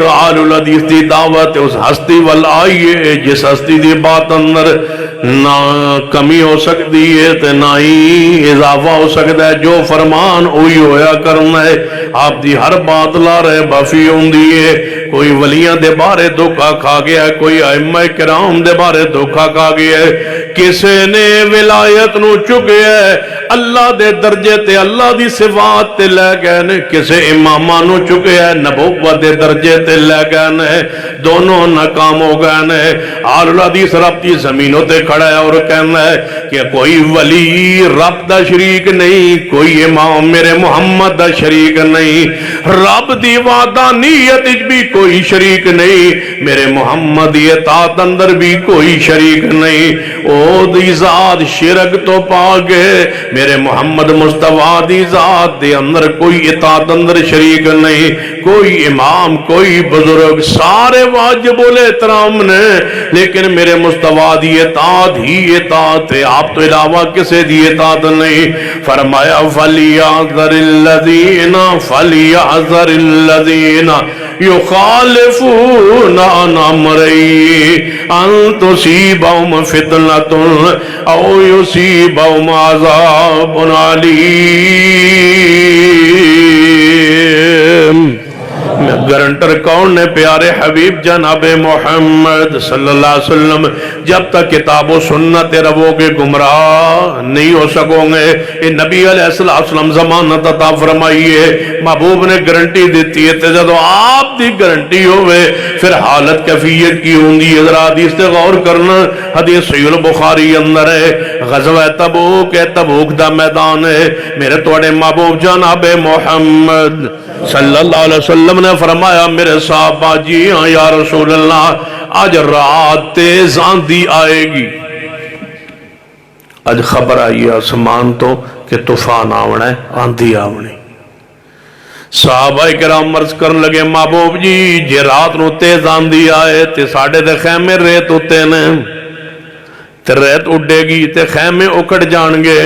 تو آل الحدیث دی دعوت اس ہستی وال آئیے جس ہستی دی بات اندر نہ کمی ہو سکتی ہے تے نہ ہی اضافہ ہو سکتا ہے. جو فرمان وہی ہویا کرنا ہے. آپ دی ہر بات لا رہے بافی ہوندی ہے. کوئی ولیاں دے بارے دھوکا کھا گیا ہے, کوئی ائمہ کرام دے بارے دھوکا کھا گیا ہے. کسے نے ولایت نو چکیا ہے اللہ دے درجے تے اللہ دی صفات تے لے گئے نے, کسے امامہ نو چکیا ہے نبوت دے درجے تے لے گئے نے. دونوں ناکام ہو گئے نے. آل الحدیث رب دی زمینوں تے کھڑا ہے اور کہنا ہے کہ کوئی ولی رب دا شریک نہیں, کوئی امام میرے محمد دا شریک نہیں, رب دی وحدانیت بھی کوئی شریک نہیں, میرے محمد دی اطاعت اندر بھی کوئی شریک نہیں. او دی ذات شرک تو پاک ہے, میرے محمد مصطفیٰ دی ذات دے اندر کوئی اطاعت اندر شریک نہیں. کوئی امام کوئی بزرگ سارے واجب الاحترام نے, لیکن میرے مصطفیٰ دی اطاعت ہی اطاعت ہے, آپ تو علاوہ کسے دی اطاعت نہیں. فرمایا فَلْيَحْذَرِ الَّذِينَ يُخَالِفُونَ عَنْ أَمْرِهِ أَن تُصِيبَهُمْ فِتْنَةٌ أَوْ يُصِيبَهُمْ عَذَابٌ عَلِيمٌ. گارنٹر کون نے؟ پیارے حبیب جناب محمد صلی اللہ علیہ وسلم. جب تک کتاب و سنت رہو گے گمراہ نہیں ہو سکو گے. یہ نبی علیہ السلام ضمانت عطا فرمائیے, محبوب نے گارنٹی دیتی ہے. تے جدو آپ دی گارنٹی ہوئے پھر حالت کیفیت کی ہوندی ہے. ذرا حدیث تے غور کرنا, حدیث صحیح البخاری اندر ہے. غزوہ تبوک ہے, تبوک دا میدان ہے. میرے توڑے محبوب جناب محمد صلی اللہ علیہ وسلم نے فرمایا میرے صحابہ جی ہاں یا رسول اللہ, آج رات تیز آندھی آئے گی. آج خبر آئی آسمان تو کہ طوفان آونا ہے, آندھی آونی. صحابہ کرام عرض کرن لگے محبوب جی جے رات نو تیز آندھی آئے تے ساڑھے دے خیمے ریت ہوتے نے, تے ریت اڑے گی تے خیمے اکڑ جان گے,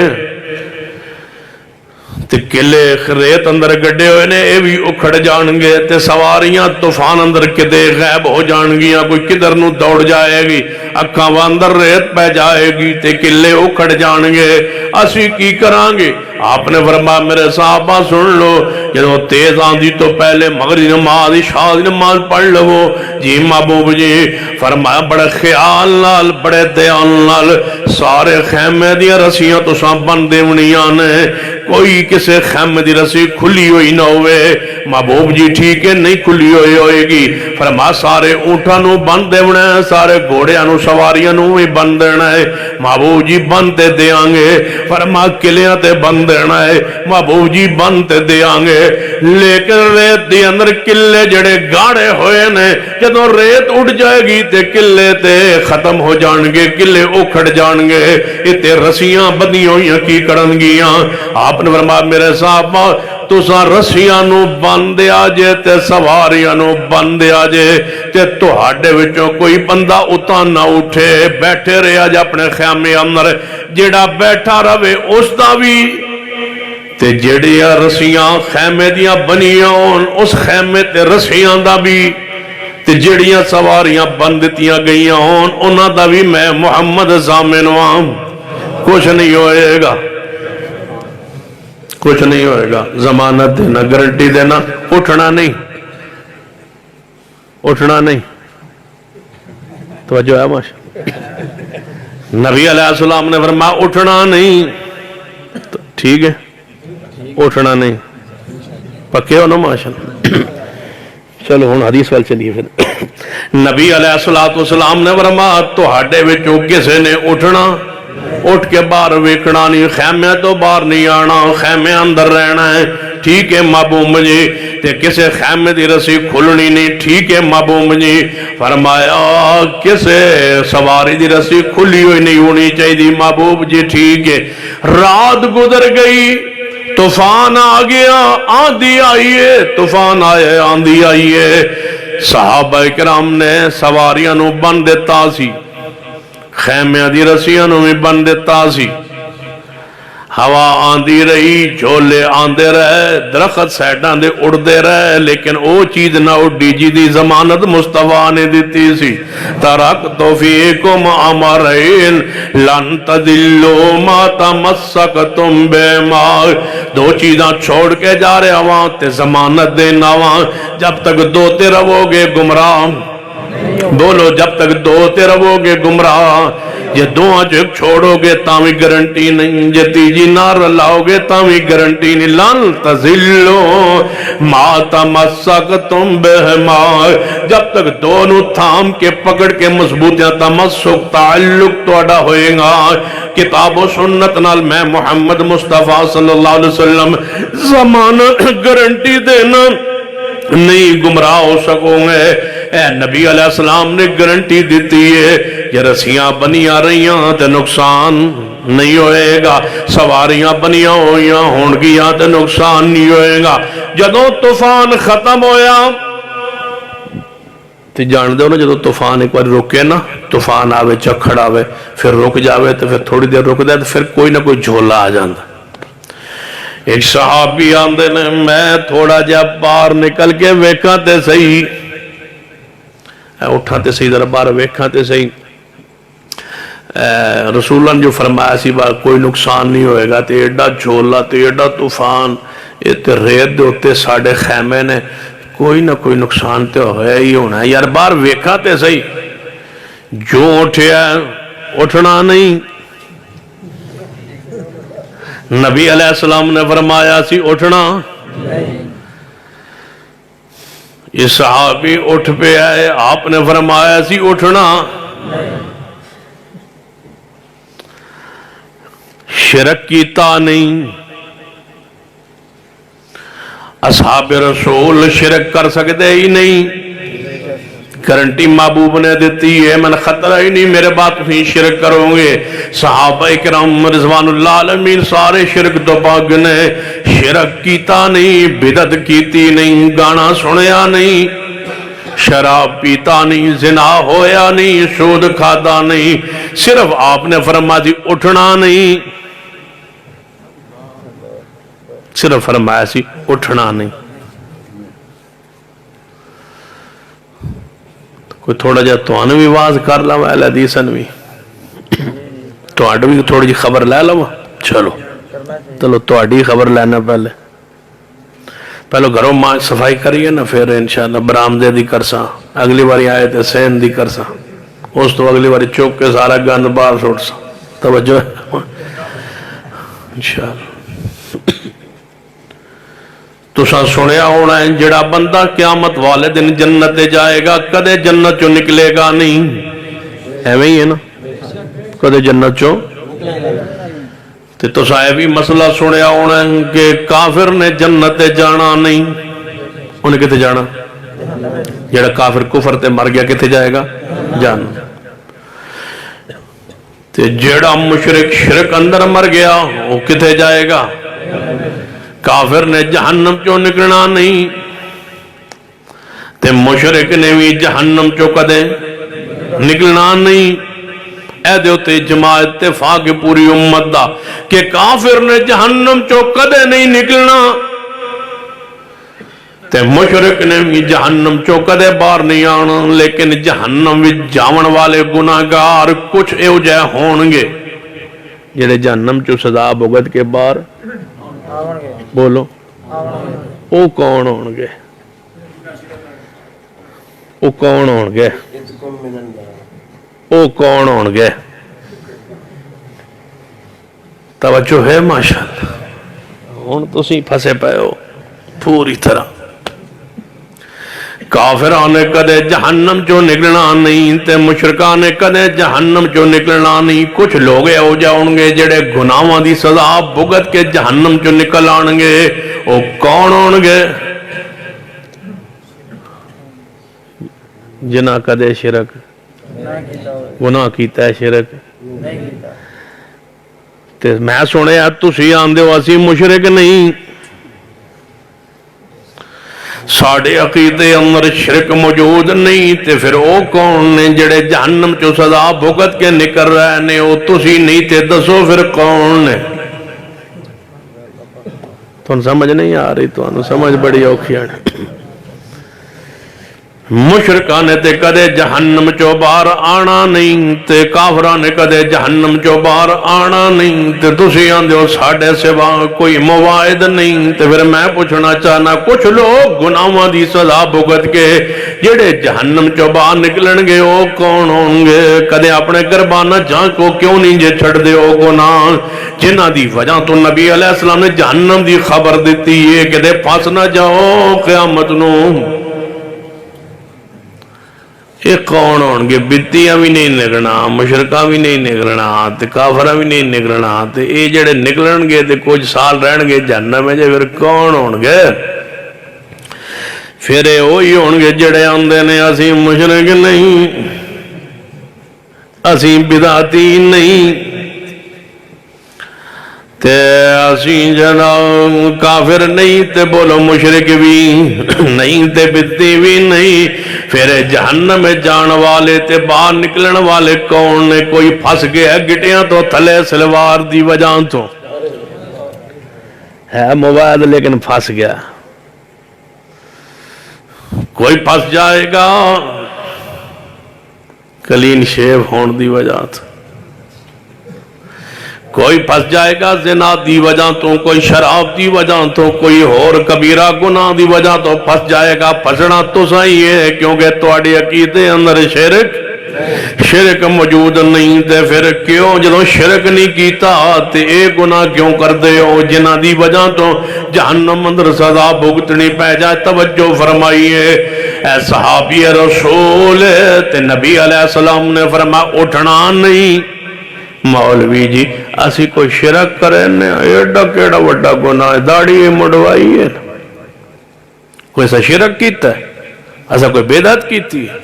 تے کلے ریت اندر گڈے ہوئے نے اے بھی اکھڑ جان گے, تے سواریاں طوفان اندر کدے غائب ہو جان گیاں, کوئی کدھر نو دوڑ جائے گی, اکھاں اندر ریت پہ جائے گی تے کلے اکھڑ جان گے. اسی کی کران گے؟ آپ نے فرمایا میرے صحابہ سن لو, جدو تیز آندھی تو پہلے مغرب نماز عشاء نماز پڑھ لو. جی محبوب جی. فرمایا بڑے خیال نال بڑے دھیان نال سارے خیمے دیا رسیاں تو ساں بن دیونیاں نے, کوئی کسے خیمے دی رسی کھلی ہوئی نہ ہوئے. محبوب جی ٹھیک ہے نہیں کھلی ہوئے گی. فرمایا سارے اونٹاں نو بن دیونا ہے, سارے گھوڑیاں نو سواریاں نو بھی بن دینا ہے. محبوب جی بنتے دیاں گے. فرمایا کلیاں تے بن دینا ہے. محبوب جی بنتے دیاں گے. لیکن ریت دی اندر کلے جڑے گاڑے ہوئے نے, جدو ریت اڑ جائے گی تے کلے تے ختم ہو جان گے, کلے اکھڑ جان گے. اتے رسیاں بدی ہوئیاں کی کرن گیاں. آپ نے فرمایا میرے صحابہ تساں رسیاں نو بندے آجے تے سواریاں نو بندے آجے, تے تہاڈے وچوں کوئی بندہ اتاں نہ اٹھے, بیٹھے رہے آج اپنے خیمے اندر. جڑا بیٹھا رہے اس دا بھی تے جڑیاں رسیاں خیمے دیاں بنیاں ہون اس خیمے تے رسیاں دا بھی, تے جڑیاں سواریاں بندتیاں گئیاں ہون انہاں دا بھی میں محمد ضامن ہاں. کچھ نہیں ہوئے گا, کچھ نہیں ہوئے گا. ضمانت دینا, گارنٹی دینا, اٹھنا نہیں, اٹھنا نہیں. توجہ ہے ماشاء. نبی علیہ السلام نے فرمایا اٹھنا نہیں, ٹھیک ہے اٹھنا نہیں, پکے ہو نا ماشاء. چلو ہن حدیث وال چلیے. پھر نبی علیہ السلام نے فرمایا تہاڈے وچوں کسے نے اٹھنا, اٹھ کے باہر ویکھنا نہیں, خیمے تو باہر نہیں آنا, خیمے اندر رہنا ہے. ٹھیک ہے محبوب جی. تے کسے خیمے دی رسی کھلنی نہیں. ٹھیک ہے محبوب جی. فرمایا کسے سواری دی رسی کھلی ہوئی نہیں ہونی چاہیے. محبوب جی ٹھیک ہے. رات گزر گئی, طوفان آ گیا, آندھی آئیے, طوفان آئے, آندھی آئیے. صحابہ کرام نے سواریاں نو بن دیتا سی, خیمیاں دی رسیاں نو بھی بن دیتا سی. ہوا آندی رہی، جھولے آندے رہے، درخت سائڈاں دے اڑدے رہے، لیکن او چیز نہ اڈی جی دی ضمانت مصطفیٰ نے دیتی سی۔ ترکت فیکم امرین لن تضلوا ما تمسکتم بہما، دو چیزاں چھوڑ کے جا رہے ہواں تے ضمانت دینا ہواں، جب تک دوتے رہو گے گمراہ، بولو جب تک دوتے رہو گے گمراہ، یہ دعا جو چھوڑو گے تاوی گارنٹی نہیں، یہ تیجی نار لاؤ گے تاوی گارنٹی نہیں۔ لن تضلوا ما تمسکتم بہما، جب تک دونوں تھام کے پکڑ کے مضبوطیاں تمسک تعلق توڑا ہوئے گا کتاب و سنت نال، میں محمد مصطفیٰ صلی اللہ علیہ وسلم ضمانت گارنٹی دینا نہیں گمراہ ہو سکوں گے۔ اے نبی علیہ السلام نے گارنٹی دیتی ہے کہ رسیاں بنیاں رہیاں تے نقصان نہیں ہوئے گا، سواریاں بنیاں ہوئیاں ہونگیاں تے نقصان نہیں ہوئے گا۔ جدوں طوفان ختم ہویا تے جان دے نا، جدوں طوفان ایک بار رکے نا، طوفان آوے چکھڑ آوے پھر رک جاوے تو پھر تھوڑی دیر رک دے تو پھر کوئی نہ کوئی جھولا آ جاندہ۔ ایک صحابی آندے نے، میں تھوڑا جا باہر نکل کے ویکھاں تے صحیح، اٹھاں تے صحیح ذرا باہر ویکھاں تے صحیح، رسول اللہ نے جو فرمایا سی بار کوئی نقصان نہیں ہوئے گا، تے ایڈا جھولا تے ایڈا طوفان، تے ریت دے ہوتے ساڑھے خیمے نے، کوئی نہ کوئی نقصان تے ہویا ہی ہونا ہے یار، باہر ویکھاں تے صحیح۔ جو اٹھیا اٹھنا نہیں، نبی علیہ السلام نے فرمایا سی اٹھنا، یہ صحابی اٹھ پہ آئے، آپ نے فرمایا سی اٹھنا، شرک کیتا نہیں۔ اصحاب رسول شرک کر سکتے ہی نہیں، گارنٹی محبوب نے دیتی ہے، من خطرہ ہی نہیں میرے بات بھی شرک کروں گے۔ صحابہ اکرام رضوان اللہ علیہم سارے شرک تو پاک نے، شرک کیتا نہیں، بدعت کیتی نہیں، گانا سنیا نہیں، شراب پیتا نہیں، زنا ہویا نہیں، سود کھاتا نہیں، صرف آپ نے فرمایا سی اٹھنا نہیں، صرف فرمایا سی اٹھنا نہیں۔ کوئی تھوڑا جا تو آنے بھی واز کر لوں اہل حدیثن بھی، تو آڈو بھی تھوڑی جی خبر لے لوں، چلو تو آڈی خبر لینا پہلو گھروں ماں صفائی کریے نا، پھر انشاءاللہ برامدے دی کرساں، اگلی باری آئے تھے سین دی کرساں، اس تو اگلی باری چوک کے سارا گند باہر سوٹ ساں، توجہ انشاءاللہ۔ تو سنیا ہونا ہے جڑا بندہ قیامت والے دن جنت جائے گا کدے جنت چو نکلے گا نہیں، ایویں ہی ہے نا، کدے جنت چو۔ تو صاحبی مسئلہ سنیا ہونا ہے کہ کافر نے جنت جانا نہیں، انہیں کتے جانا؟ جڑا کافر کفر تے مر گیا کتے جائے گا؟ جانا۔ تے جڑا مشرک شرک اندر مر گیا وہ کتے جائے گا؟ کافر نے جہنم چو نکلنا نہیں، تے مشرک نے بھی جہنم چو کدے نکلنا نہیں۔ اے دیوتے جماع اتفاق پوری امت دا کہ کافر نے جہنم چو کدے نہیں نکلنا، تے مشرک نے بھی جہنم چو کدے باہر نہیں آنا، لیکن جہنم بھی جاون والے گناہگار کچھ ایو جائے ہونگے جڑے جہنم چو سزا بھگت کے باہر، بولو او کون ہونگے؟ او کون ہونگے؟ او کون ہونگے؟ توجہ ہے ماشاءاللہ، ہون تسی پھسے پائے ہو پوری طرح۔ کافران نے کدے جہنم چو نکلنا نہیں، تے مشرکان نے کدے جہنم چو نکلنا نہیں۔ کچھ لوگ ہو جاؤنگے جڑے گناہاں دی سزا بھگت کے جہنم چو نکل آنگے، وہ کون ہونگے؟ جنہ کدے شرک گناہ کیتا ہے، شرک تے میں سنے تسی آندے ہو اسی مشرک نہیں، ساڑھے عقیدے اندر شرک موجود نہیں، تے پھر او کون نے جڑے جہنم چو سزا بھگت کے نکل رہے نے؟ او تسی نہیں تے دسو پھر کون نے؟ تو سمجھ نہیں آ رہی، تو سمجھ بڑی اوکھی آنے. مشرکاں نے تے کدے جہنم چو باہر آنا نہیں، تے کافراں نے کدے جہنم چو باہر آنا نہیں، تے تسی آندے ہو ساڈے سوا کوئی مواعد نہیں. تے پھر میں پوچھنا چاہنا، کچھ لوگ گناہاں دی سزا بھگت کے جڑے جہنم چو باہر نکلن گے او کون ہوں گے؟ کدے اپنے گربانہ جان کو کیوں نہیں جے چھڑ دے او گناہ جنہ دی وجہ تو نبی علیہ السلام نے جہنم دی خبر دیتی ہے کہ دے پھنس نہ جاؤ قیامت نو. یہ کون ہون گے؟ بتیاں بھی نہیں نکلنا، مشرکاں بھی نہیں نکلنا، تے کافراں بھی نہیں نکلنا، تے اے جڑے نکلن گے تے کچھ سال رہن گے جہنم میں، پھر کون ہون گے؟ پھر وہی ہون گے جڑے آندے نے اسی مشرک نہیں، اسی بدعتی نہیں، تے اسی جناب کافر نہیں، تے بولو مشرک بھی نہیں، تے بدتی بھی نہیں. پھر جہنم میں جان والے تے باہر نکلن والے کون نے؟ کوئی پھنس گیا گٹیاں تو تھلے سلوار دی وجہ تو ہے مواد لیکن پھنس گیا. کوئی پھنس جائے گا کلین شیو ہون دی وجہ تو، کوئی پھنس جائے گا زنا دی وجہ تو، کوئی شراب دی وجہ تو، کوئی اور کبیرہ گناہ دی وجہ تو پھنس جائے گا. پھنسنا تو صحیح ہے کیونکہ تواڈے عقیدے اندر شرک موجود نہیں. تے پھر کیوں جدوں شرک نہیں کیتا تے اے گناہ کیوں کردے ہو جنہ دی وجہ تو جہنم اندر سزا بھگتنی پہ جائے؟ توجہ فرمائیے اے صحابی رسول. تے نبی علیہ السلام نے فرمایا اٹھنا نہیں. مولوی جی اسی کوئی شرک کرے نے ایڈا کیڑا وڈا گناہ ہے، داڑھی مڈوائی ہے، کوئی ایسا شرک کیتا ہے، ایسا کوئی بدعت کیتی ہے؟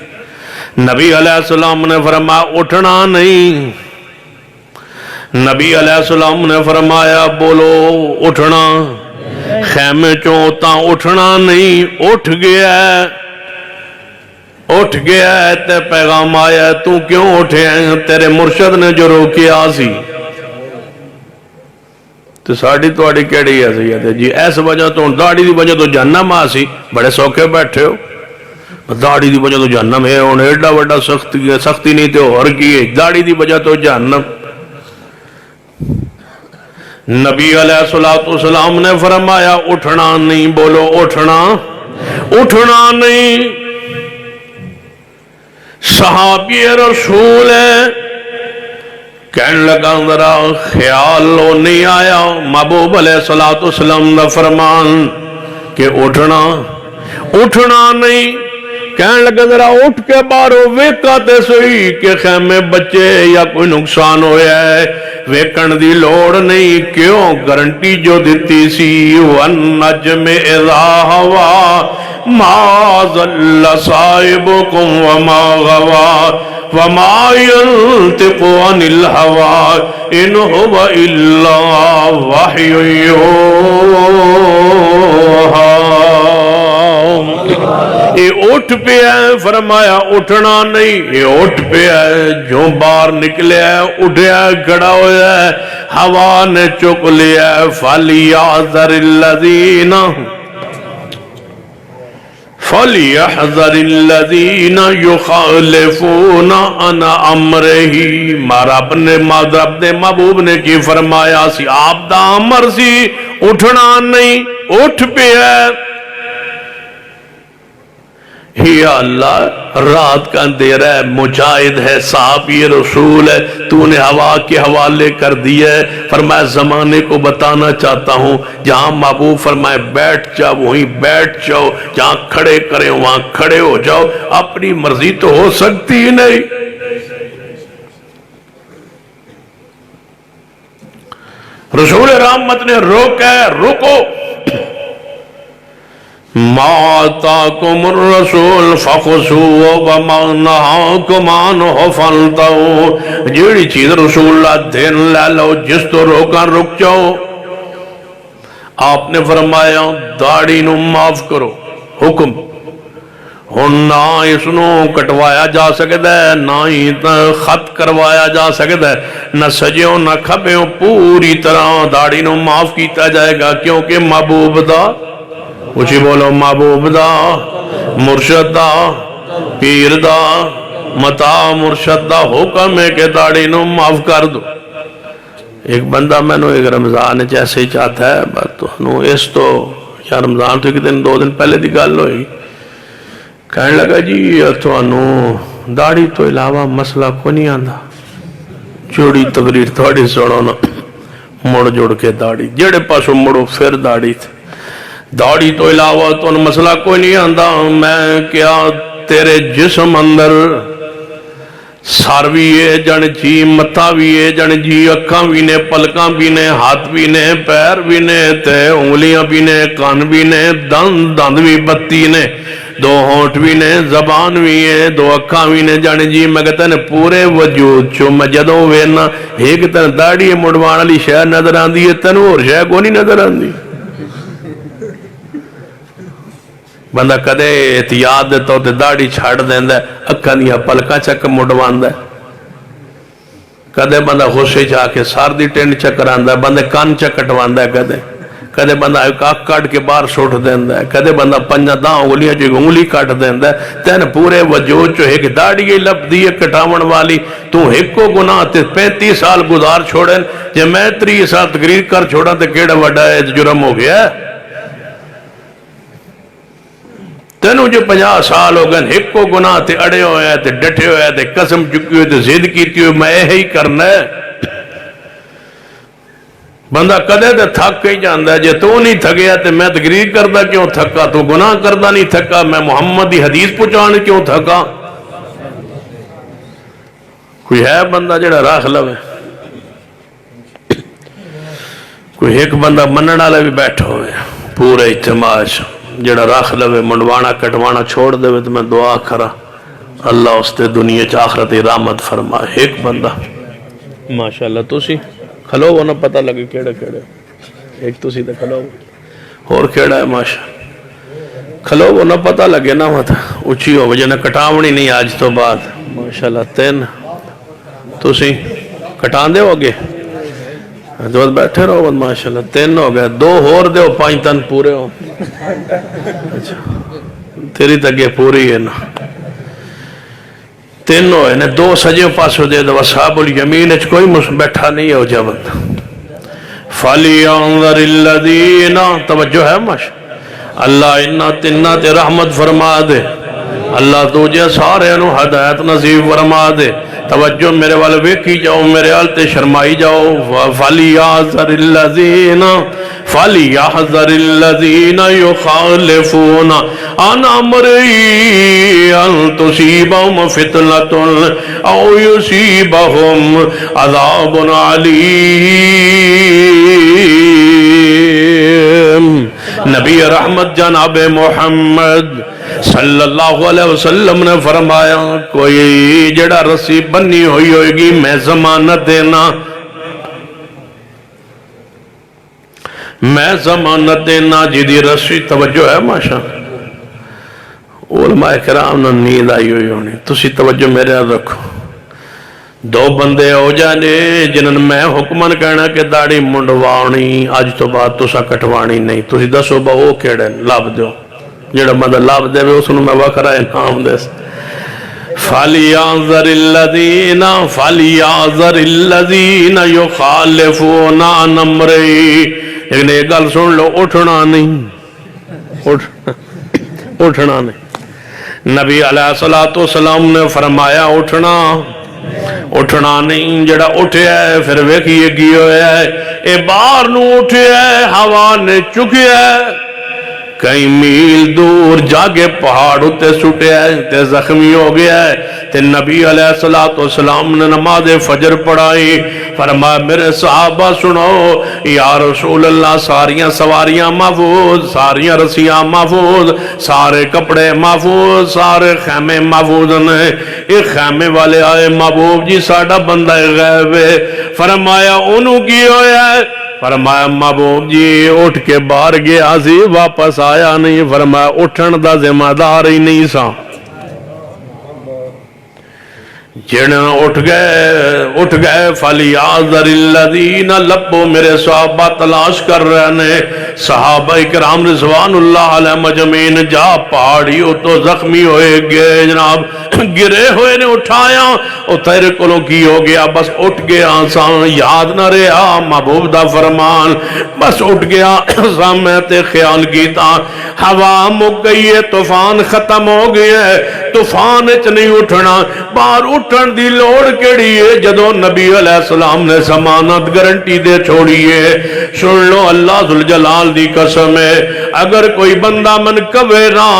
نبی علیہ السلام نے فرمایا اٹھنا نہیں. نبی علیہ السلام نے فرمایا بولو اٹھنا. خیمے چوں تاں اٹھنا نہیں، اٹھ گیا ہے، اٹھ گیا ہے تے پیغام آیا ہے. تو کیوں اٹھے ہیں؟ تیرے مرشد نے جو روکیا سی. تو ساڑی تو آڑی کیڑی ہے سیدہ جی ایس وجہ تو داڑی دی وجہ تو جہنم آسی، بڑے سوکھے بیٹھے ہو. داڑی دی وجہ تو جہنم ہے، انہیں ایڈا وڈا سختی نہیں تے اور کی ہے، داڑی دی وجہ تو جہنم. نبی علیہ السلام نے فرمایا اٹھنا نہیں. بولو اٹھنا نہیں. صحابی رسول ہے کہنے لگا ذرا خیال لو نہیں آیا محبوب علیہ السلام دا فرمان کہ اٹھنا نہیں. کہنے لگا ذرا اٹھ کے باہروں ویکا تے سہی کہ خیمے بچے یا کوئی نقصان ہویا ہے. ویکن دی لوڑ نہیں، کیوں گارنٹی جو دیتی سی وَالنَّجْمِ إِذَا هَوَى مَا ضَلَّ صَاحِبُكُمْ وَمَا غَوَى وَمَا يَنْطِقُ عَنِ الْهَوَى إِنْ هُوَ إِلَّا وَحْيٌ يُوحَى. یہ اٹھ پہ ہے، فرمایا اٹھنا نہیں. یہ اٹھ پہ ہے، جو باہر نکلے ہے اٹھیا کھڑا ہویا ہے، ہوا نے چک لیا ہے. فَلْيَحْذَرِ الَّذِينَ يُخَالِفُونَ عَنْ أَمْرِهِ. مارا اپنے محبوب نے کی فرمایا سی، آپ دا امر سی اٹھنا نہیں. اٹھ پہ ہے. یا اللہ رات کا اندھیرا ہے، مجاہد ہے، صحابی رسول ہے، تو نے ہوا کے حوالے کر دیا ہے. فرمایا زمانے کو بتانا چاہتا ہوں، جہاں محبوب فرمائے بیٹھ جاؤ وہیں بیٹھ جاؤ، جہاں کھڑے کریں وہاں کھڑے ہو جاؤ. اپنی مرضی تو ہو سکتی ہی نہیں. رسول رحمت نے روکا ہے، رکو. ما آتاکم الرسول فخذوہ وما نہاکم عنہ فانتہوا. جیڑی چیز رسول اللہ دین لے لو، جس تو روکا رک جاؤ. آپ نے فرمایا داڑھی نو معاف کرو، ہن نہ اس نو کٹوایا جا سکتا ہے، نہ ہی خط کروایا جا سکتا ہے، نہ سجیوں نہ کھبیوں، پوری طرح داڑھی نو معاف کیتا جائے گا، کیونکہ محبوب دا، اچھی بولو، محبوب دا، مرشد دا، پیر دا، متا مرشد دا حکم ہے کہ داڑھی نو معاف کر دو۔ ایک بندہ میں نو ایک رمضان جیسے ہی چاہتا ہے، بس تو اس تو یا رمضان تو ایک دن 2 دن پہلے دی گل ہوئی، کہنے لگا جی تو داڑھی تو علاوہ مسئلہ کو نہیں آندا، جوڑی تقریر تھوڑی سنو نا، مڑ جوڑ کے داڑھی جڑے پاسوں مڑو پھر داڑھی تھے، داڑھی تو علاوہ تو مسئلہ کوئی نہیں آندا، میں کیا تیرے جسم اندر سر بھی ہے جن جی، متھا بھی ہے جن جی، اکھاں بھی نے، پلکاں بھی نے، ہاتھ بھی نے، پیر بھی نے، تے انگلیاں بھی نے، کان بھی نے، دند بھی 32 نے، 2 ہونٹ بھی نے، زبان بھی ہے، 2 اکھاں بھی نے جن جی، میں کہتا ہے پورے وجود چو میں جدوں وینا ایک تن داڑھی مڑوان والی شے نظر آندی ہے، تینوں اور شے کو نہیں نظر آندی۔ بندہ کدے احتیاط دیتا تے داڑھی چھاڑ دیندا ہے، اکھاں دیاں پلکاں چک مڑواندا ہے، کدے بندہ غصے چ آ کے سار دی ٹینڈ چکراندا ہے، بندے کان چ کٹواندا ہے، کدے بندہ اک کٹ کے باہر سٹ دیندا ہے، کدے بندہ 5 انگلیاں چ انگلی کٹ دیندا ہے، تین پورے وجود چ ایک داڑھی لبدی ہے کٹاون والی، تو ایکو گناہ تے 35 سال گزار چھوڑن، جے میں 30 سال تقریر کر چھوڑا تے کیڑا وڈا جرم ہو گیا ہے؟ تینوں جو 50 سال ہو گئے ایک کو گناہ تے اڑے ہوئے ہیں تے ڈٹے ہوئے ہیں تے قسم چکی ہوئے تے ضد کیتی ہوئے میں یہی کرنا ہے۔ بندہ کدے تے تھک ہی جاندا ہے، جے تو نہیں تھکیا تے میں تقریر کردا کیوں تھکا، تو گناہ کردا نہیں تھکا، میں محمد دی حدیث پہنچان کیوں تھکا؟ کوئی ہے بندہ جڑا راہ لوے؟ کوئی ایک بندہ منن والا بھی بیٹھا ہوئے پورے اجتماع جڑا راہ لوے، منڈوانا کٹوانا چھوڑ دے، تو میں دعا کرا اللہ اس تے دنیا چ آخرت رحمت فرمائے۔ ایک بندہ ماشاءاللہ تسی کھلو وہ نہ پتہ لگے کیڑے کیڑے، ایک تسی تے کھلو اور کیڑا ہے ماشاء کھلو وہ نہ پتہ لگے نا، مت اچھی ہو وجہ نہ کٹاونی نہیں آج تو بعد ماشاءاللہ۔ 3 تسی کٹان دے ہو گے جو بیٹھے رہو ماشاءاللہ، 3 ہو گئے، 2 اور دے 5 تن پورے ہو، تیری تگے پوری ہے نا، 3 ہوئے نے، 2 سجے پاسو دے دو، اصحاب الیمین اچھ کوئی بیٹھا نہیں ہو جا بند۔ فَلْيَنظَرِ الَّذِينَ، توجہ ہے ماشاء اللہ، انہا تنہ تے رحمت فرما دے، اللہ تجھے سارے انہوں ہدایت نصیب فرما دے۔ توجہ میرے والے ویکھی جاؤ، میرے آلتے شرمائی جاؤ۔ فَلْيَحْذَرِ الَّذِينَ يُخَالِفُونَ عَنْ أَمْرِهِ أَن تُصِيبَهُمْ فِتْنَةٌ أَوْ يُصِيبَهُمْ عَذَابٌ عَلِيمٌ۔ نبی رحمت جناب محمد صلی اللہ علیہ وسلم نے فرمایا، کوئی جڑا رسی بنی ہوئی ہوئے گی میں ضمانت دینا، میں ضمانت دینا جدی رسی، توجہ ہے ماشاء علماء کرام نے نیند آئی ہوئی ہونی، تسی توجہ میرے رکھو۔ 2 بندے ہو جانے جنہوں میں حکمن کہنا کہ داڑھی منڈوانی آج تو بعد تسا کٹوانی نہیں، تسی دسو با وہ کیڑے لاب دیو، جڑا بندہ لاب دے اس میں وقرہ انعام دے۔ فَلْيَنظَرِ الَّذِينَ يُخَالِفُونَ عَنْ أَمْرِهِ، لیکن ایک گل سن لو، اٹھنا نہیں، اٹھنا نہیں۔ نبی علیہ السلام نے فرمایا اٹھنا نہیں، جڑا اٹھیا ہے پھر ویکھیے کی ہویا ہے، اے باہر نو اٹھیا ہے، ہوا نے چکیا ہے، کئی میل دور جاگے پہاڑ اتے سٹیا ہے تے زخمی ہو گیا ہے، تے نبی علیہ السلام نے نماز فجر پڑھائی، فرمایا میرے صحابہ سنو، یا رسول اللہ ساریاں سواریاں محفوظ، ساریاں رسیاں محفوظ، سارے کپڑے محفوظ، سارے خیمے محفوظ نے، یہ خیمے والے آئے محبوب جی ساڈا بندہ غائب ہے. فرمایا انہوں کی ہویا ہے؟ فرمایا محبوب جی اٹھ کے باہر گیا سی واپس آیا نہیں. فرمایا اٹھن دا ذمہ دار ہی نہیں سا. جڑ اٹھ گئے فَلْيَعْذَرِ الَّذِينَ لبو میرے صحابہ تلاش کر رہے نے. صحابہ کرام رضوان اللہ علیہ مجمعین جا پہاڑی تو زخمی ہوئے گئے جناب گرے ہوئے نے اٹھایا او تیرے کولوں کی ہو گیا؟ بس اٹھ گیا سا یاد نہ رہا محبوب دا فرمان. بس اٹھ گیا سا میں تے خیال کیتا ہوا مک گئی ہے طوفان ختم ہو گیا ہے طوفان اچ نہیں اٹھنا باہر اٹھن دی لوڑ کیڑی ہے جدو نبی علیہ السلام نے ضمانت گارنٹی دے چھوڑی ہے. سن لو اللہ ذوالجلال دی قسم ہے اگر کوئی بندہ من کبے نا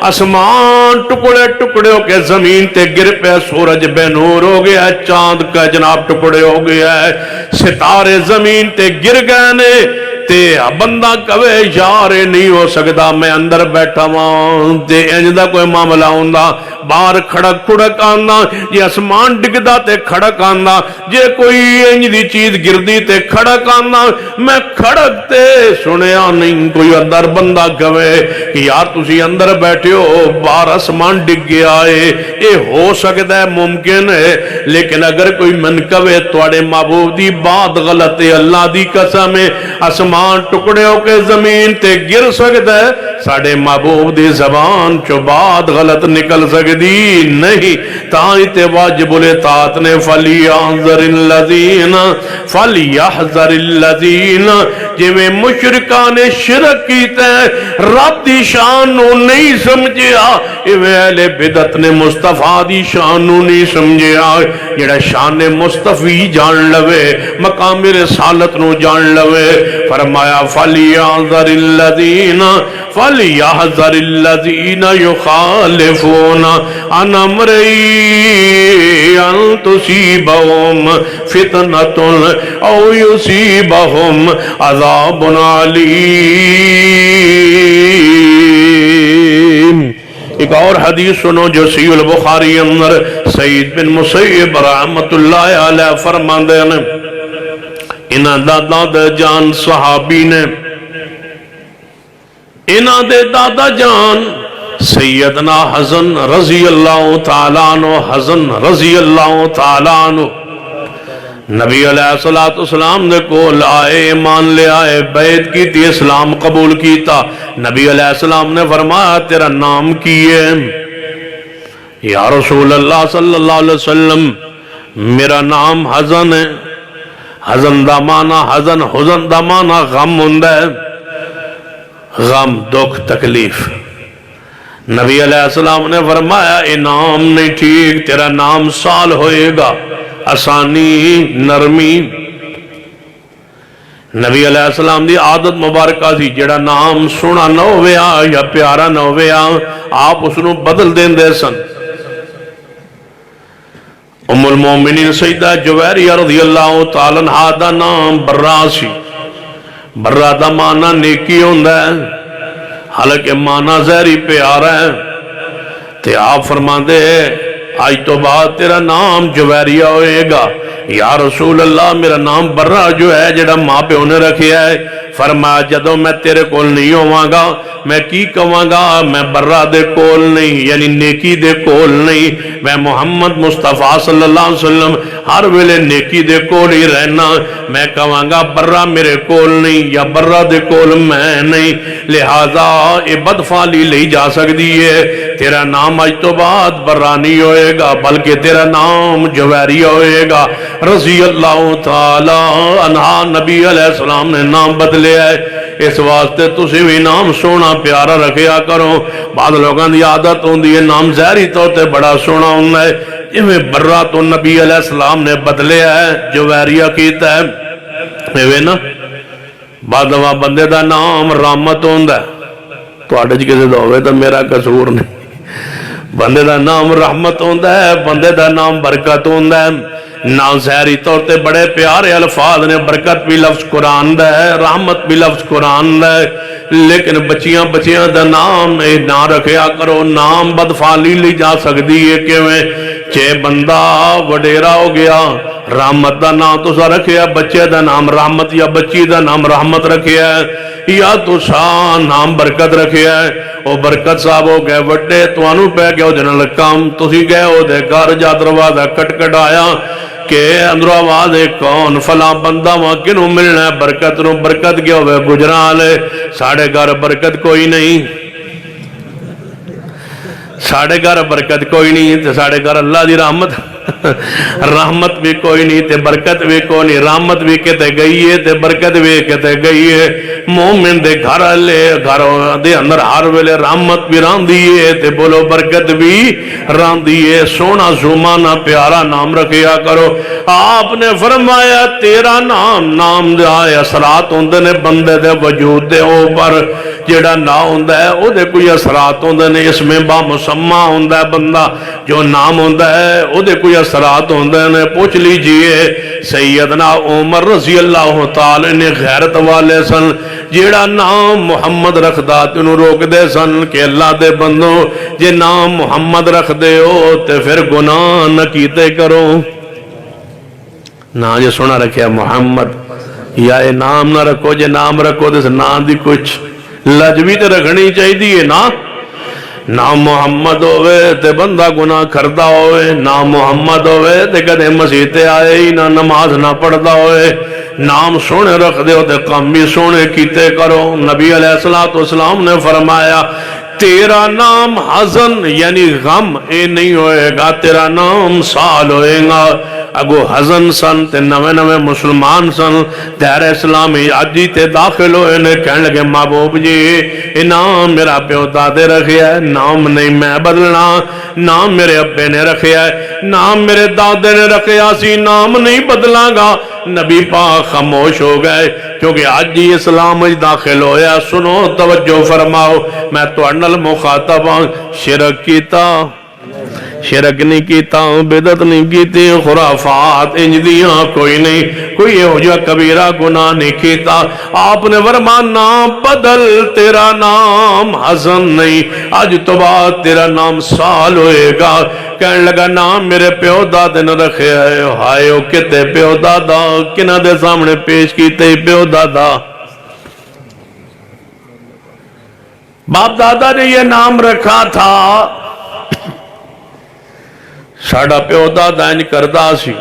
آسمان ٹکڑے ٹکڑے ہو کے زمین تے گر پہ سورج بے نور ہو گیا ہے چاند کا جناب ٹکڑے ہو گیا ہے ستارے زمین تے گر گئے نے تے بندہ کبے یار نہیں ہو سکتا میں اندر بیٹھا ہوں تے انج دا کوئی معاملہ ہوندا باہر کھڑک کھڑک آندا جے آسمان ڈگدا تے کھڑک آندا جے کوئی انج دی چیز گردی تے کھڑک آندا میں کھڑک تے سنیا نہیں کوئی اندر بندہ کہے کہ یار تسی اندر بیٹھے ہو باہر آسمان ڈگ گیا ہے اے ہو سکتا ہے ممکن ہے لیکن اگر کوئی من کہے تواڈے محبوب دی بات غلط ہے اللہ دی قسم ہے آسمان ٹکڑے ہو کے زمین تے گر سکتا ہے ساڑے محبوب دی زبان چو بات غلط نکل سکتی نہیں تاہی تے واجب الاطاعت نے فَلْيَحْذَرِ الَّذِينَ جویں مشرکان شرک کیتے رب دی شان نو نہیں سمجھیا ایویں اہل بدعت نے مصطفیٰ دی شان نو نہیں سمجھیا جڑا شان مصطفی جان لوے مقام رسالت نو جان لوے فرمایا فَلْيَحْذَرِ الَّذِينَ يُخَالِفُونَ عَنْ أَمْرِهِ أَن تُصِيبَهُمْ فِتْنَةٌ أَوْ يُصِيبَهُمْ عَذَابٌ عَلِيمٌ. ایک اور حدیث سنو جو صحیح البخاری اندر سعید بن مسیب رحمت اللہ علیہ فرماندے ہیں انہاں دا دادا جان صحابی نے انہاں دے دادا جان سیدنا حسن رضی اللہ تعالیٰ عنہ حسن رضی اللہ تعالیٰ عنہ نبی علیہ السلام نے کول آئے ایمان لے آئے بیعت کی تھی اسلام قبول کیتا نبی علیہ السلام نے فرمایا تیرا نام کی ہے یا رسول اللہ صلی اللہ علیہ وسلم میرا نام حسن ہے حزن دا معنی حزن دا معنی غم ہوندا ہے غم دکھ تکلیف نبی علیہ السلام نے فرمایا اے نام نہیں ٹھیک تیرا نام سال ہوئے گا آسانی نرمی نبی علیہ السلام دی عادت مبارکہ سی جڑا نام سونا نہ ہویا یا پیارا نہ ہویا آپ اس نو بدل دیں دے سن ام المومنین سیدہ جویریہ رضی اللہ تعالیٰ عنہ دا نام برا سی برا دا معنی نیکی ہوندہ ہے حالانکہ معنی زہری پیارا ہے تے آپ فرمان دے آج تو بعد تیرا نام جویریہ ہوئے گا یا رسول اللہ میرا نام برا جو ہے جڑا ماں پہ انہیں رکھیا ہے فرمایا جدو میں تیرے کول نہیں ہوا گا میں کی کہوں گا میں برا دے کول نہیں یعنی نیکی دے کول نہیں میں محمد مصطفیٰ صلی اللہ علیہ وسلم ہر ویلے نیکی دے کول ہی رہنا میں کہوں گا برا میرے کول نہیں یا برا دے کول میں نہیں لہذا اے بدفعلی لئی جا سکتی ہے تیرا نام آج تو بعد برا نہیں ہوئے گا بلکہ تیرا نام جویریہ ہوئے گا رضی اللہ تعالی عنہ نبی علیہ السلام نے نام بدلے ہے اس واسطے تسی بھی نام سونا پیارا رکھیا کرو بعض لوگاں دی عادت ہوندی ہے نام ظاہری طور تے بڑا سونا ہوندا ہے جویں برا تو نبی علیہ السلام نے بدلے ہے جویریہ کیتا ہے ایویں نا بعد بندے دا نام رحمت ہوندا ہے تواڈے وچ کسے دا ہوے تے میرا قصور نہیں بندے دا نام رحمت ہوندا ہے بندے دا نام برکت ہوندا ہے نام ظاہری طور تے بڑے پیارے الفاظ نے برکت بھی لفظ قرآن دا ہے رحمت بھی لفظ قرآن دا ہے لیکن بچیاں دا نام نہ رکھیا کرو نام بدفعلی لی جا سکتی ہے کہ جے بندہ وڈیرا ہو گیا رحمت دا نام تو سا رکھیا بچے دا نام رحمت یا بچی دا نام رحمت رکھیا ہے یا تو سا نام برکت رکھیا ہے او برکت صاحب ہو گئے وڈے توانو پہ گیا ہو جنال کام تسی گئے ہو دے گھر جا دروازہ کٹ آیا کہ اندرو آواز ہے کون فلاں بندہ وہاں کنوں ملنا ہے برکت نو برکت گیا ہوئے گجرالے ساڑھے گھر برکت کوئی نہیں ساڑھے گھر برکت کوئی نہیں تے ساڑھے گھر اللہ دی رحمت رحمت بھی کوئی نہیں تے برکت بھی کوئی نہیں رحمت بھی کہتے گئی ہے تے برکت بھی کہتے گئی ہے مومن دے گھر لے گھر دے اندر ہر ویلے رحمت بھی ران دیئے تے بولو برکت بھی ران دیئے سونا زمانہ پیارا نام رکھیا کرو آپ نے فرمایا تیرا نام نام دے آئے اثرات ہوندے نے بندے دے وجود دے اوپر جیڑا نا ہوندہ ہے او دے کوئی اثرات ہوندے نے اس میں با مسمہ ہوندہ ہے بندہ جو نام ہوندہ ہے او دے کوئی اثرات ہوندے نے پوچھ لیجئے سیدنا عمر رضی اللہ تعالی نے غیرت والے سن جیڑا نام محمد رکھ دا تنو روک دے سن کہ اللہ دے بندوں جے نام محمد رکھ دے ہو تے پھر گناہ نہ کیتے کرو نا جے سونا رکھیا محمد یا اے نام نہ رکھو جے نام رکھو دے نام دی کچھ لجوی تے رکھنی چاہی دیئے نام محمد ہوئے تے بندہ گناہ کردہ ہوئے نام محمد ہوئے تے کدے مسیح تے آئے ہی نہ نماز نہ پڑھدا ہوئے نام سونے رکھ دے ہو تے کام بھی سونے کیتے کرو نبی علیہ السلام نے فرمایا تیرا نام حزن یعنی غم اے نہیں ہوئے گا تیرا نام سال ہوئے گا اگو حزن سن تے نوے نوے مسلمان سن دیر اسلامی آجی تے داخل ہوئے نے کہنے لگے محبوب جی اے نام میرا پیو دادے رکھیا ہے نام نہیں میں بدلنا نام میرے ابے نے رکھیا ہے نام میرے دادے نے رکھیا سی نام نہیں بدلا گا نبی پاک خاموش ہو گئے کیونکہ آج جی اسلام داخل ہویا سنو توجہ فرماؤ میں تو انل مخاطب ہوں شرک کیتا شرک نہیں کیتا بدعت نہیں کیتی خرافات انجدیاں کوئی نہیں کوئی یہ ہو جا کبیرہ گناہ نہیں کیتا آپ نے فرمایا نام بدل تیرا نام حسن نہیں آج تو بعد تیرا نام سال ہوئے گا کہنے لگا نام میرے پیو دادے نے رکھے ہے ہائے او کتے پیو دادا کنہ دے سامنے پیش کیتے پیو دادا باپ دادا نے یہ نام رکھا تھا ساڑھا پیو دادا انج کردہ سی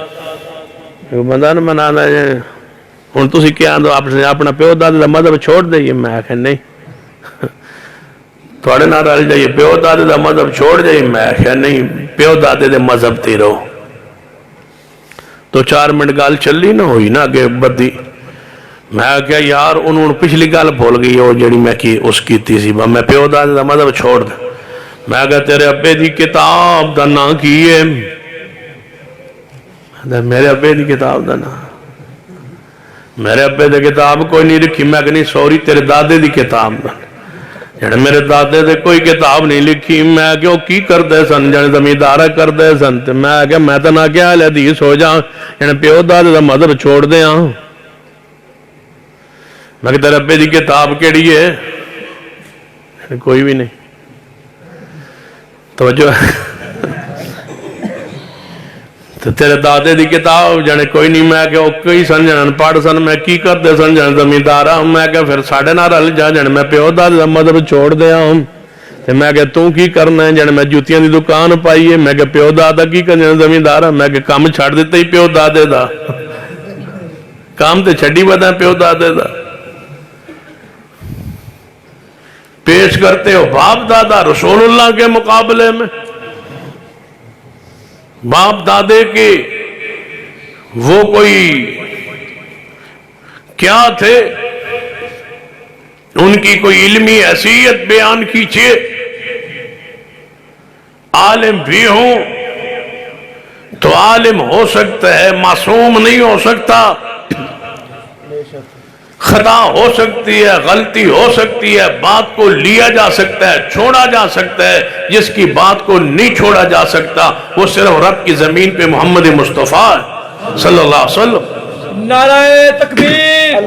بندہ نے منانا ہے ان تو سی کیا اندو اپنا پیو دادا مذہب چھوڑ دے یہ میں آکھیں نہیں تھوڑے نہ رہ جائیے پیو دادے دا مذہب چھوڑ جائیے میں آکھیں نہیں پیو دادے دے مذہب تی رہو تو 4 منٹ گال چلی نہ ہوئی نا کہ بدی میں آکھیں یار انہوں پچھلی گال بھول گئی ہو جڑی میں کی اس کی تیسی میں پیو دادے دا مذہب چھوڑ دے میں کہا تیرے ابے دی کتاب دا نا کیے میرے ابے دی کتاب دا نا میرے ابے دی کتاب کوئی نہیں لکھی میں کہا نہیں سوری تیرے دادے دی کتاب دا جڑے میرے دادے دے کوئی کتاب نہیں لکھی میں کہا کی کر دے سن جڑے زمیندارہ کر دے سن میں کہا میں تو نہ کیا حدیث ہو جا جڑے پیو دادے دا مذہب چھوڑ دے ہاں میں کہا تیرے ابے دی کتاب کیڑی ہے کوئی بھی نہیں توجہ تو تیرے دادے دی کتاب جانے کوئی نہیں میں کہ کوئی سن جانن پاڑ سن میں کی کر دے سن جانن زمیندارہ میں کہ پھر ساڑھے نہ رل جا جانے میں پیو دادے دا مذہب چھوڑ دیا ہوں میں کہ تو کی کرنا ہے جانے میں جوتیاں دی دکان پائی ہے میں کہ پیو دادا کی کرنا زمیندارہ میں کہ کام چھاڑ دیتا ہی پیو دادے دا کام تے چھڑی بدا پیو دادے دا پیش کرتے ہو باپ دادا رسول اللہ کے مقابلے میں باپ دادے کے وہ کوئی کیا تھے ان کی کوئی علمی حیثیت بیان کیجئے عالم بھی ہوں تو عالم ہو سکتا ہے معصوم نہیں ہو سکتا خطا ہو سکتی ہے غلطی ہو سکتی ہے بات کو لیا جا سکتا ہے چھوڑا جا سکتا ہے جس کی بات کو نہیں چھوڑا جا سکتا وہ صرف رب کی زمین پہ محمد مصطفیٰ صلی اللہ علیہ وسلم نعرہ تکبیر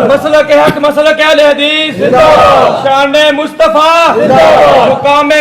مسلک حق مسلک اہل حدیث شان مصطفیٰ مقام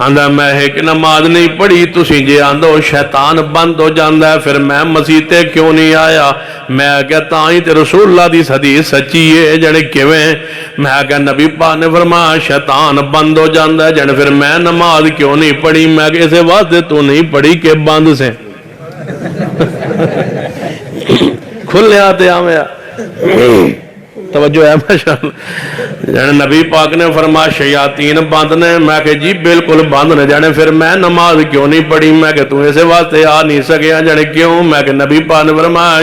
آندا میں ایک نماز نہیں پڑھی تسی جے آندو شیطان بند ہو جاندا ہے پھر میں مسیح تے کیوں نہیں آیا میں کہتا ہی تے رسول اللہ دی حدیث سچی ہے جڑے کیویں میں کہ نبی پاک نے فرمایا شیطان بند ہو جاندا ہے جڑے پھر میں نماز کیوں نہیں پڑھی میں کہ اسے واسطے تو نہیں پڑھی کہ بند سے کھلے آتے آمیا توجہ ہے ماشاءاللہ جانے نبی پاک نے فرمایا شیاطین بند نے میں کہ جی بالکل بند نے جانے پھر میں نماز کیوں نہیں پڑھی میں کہ تو اسے واسطے آ نہیں سکیا جانے کیوں میں کہ نبی پاک نے فرمایا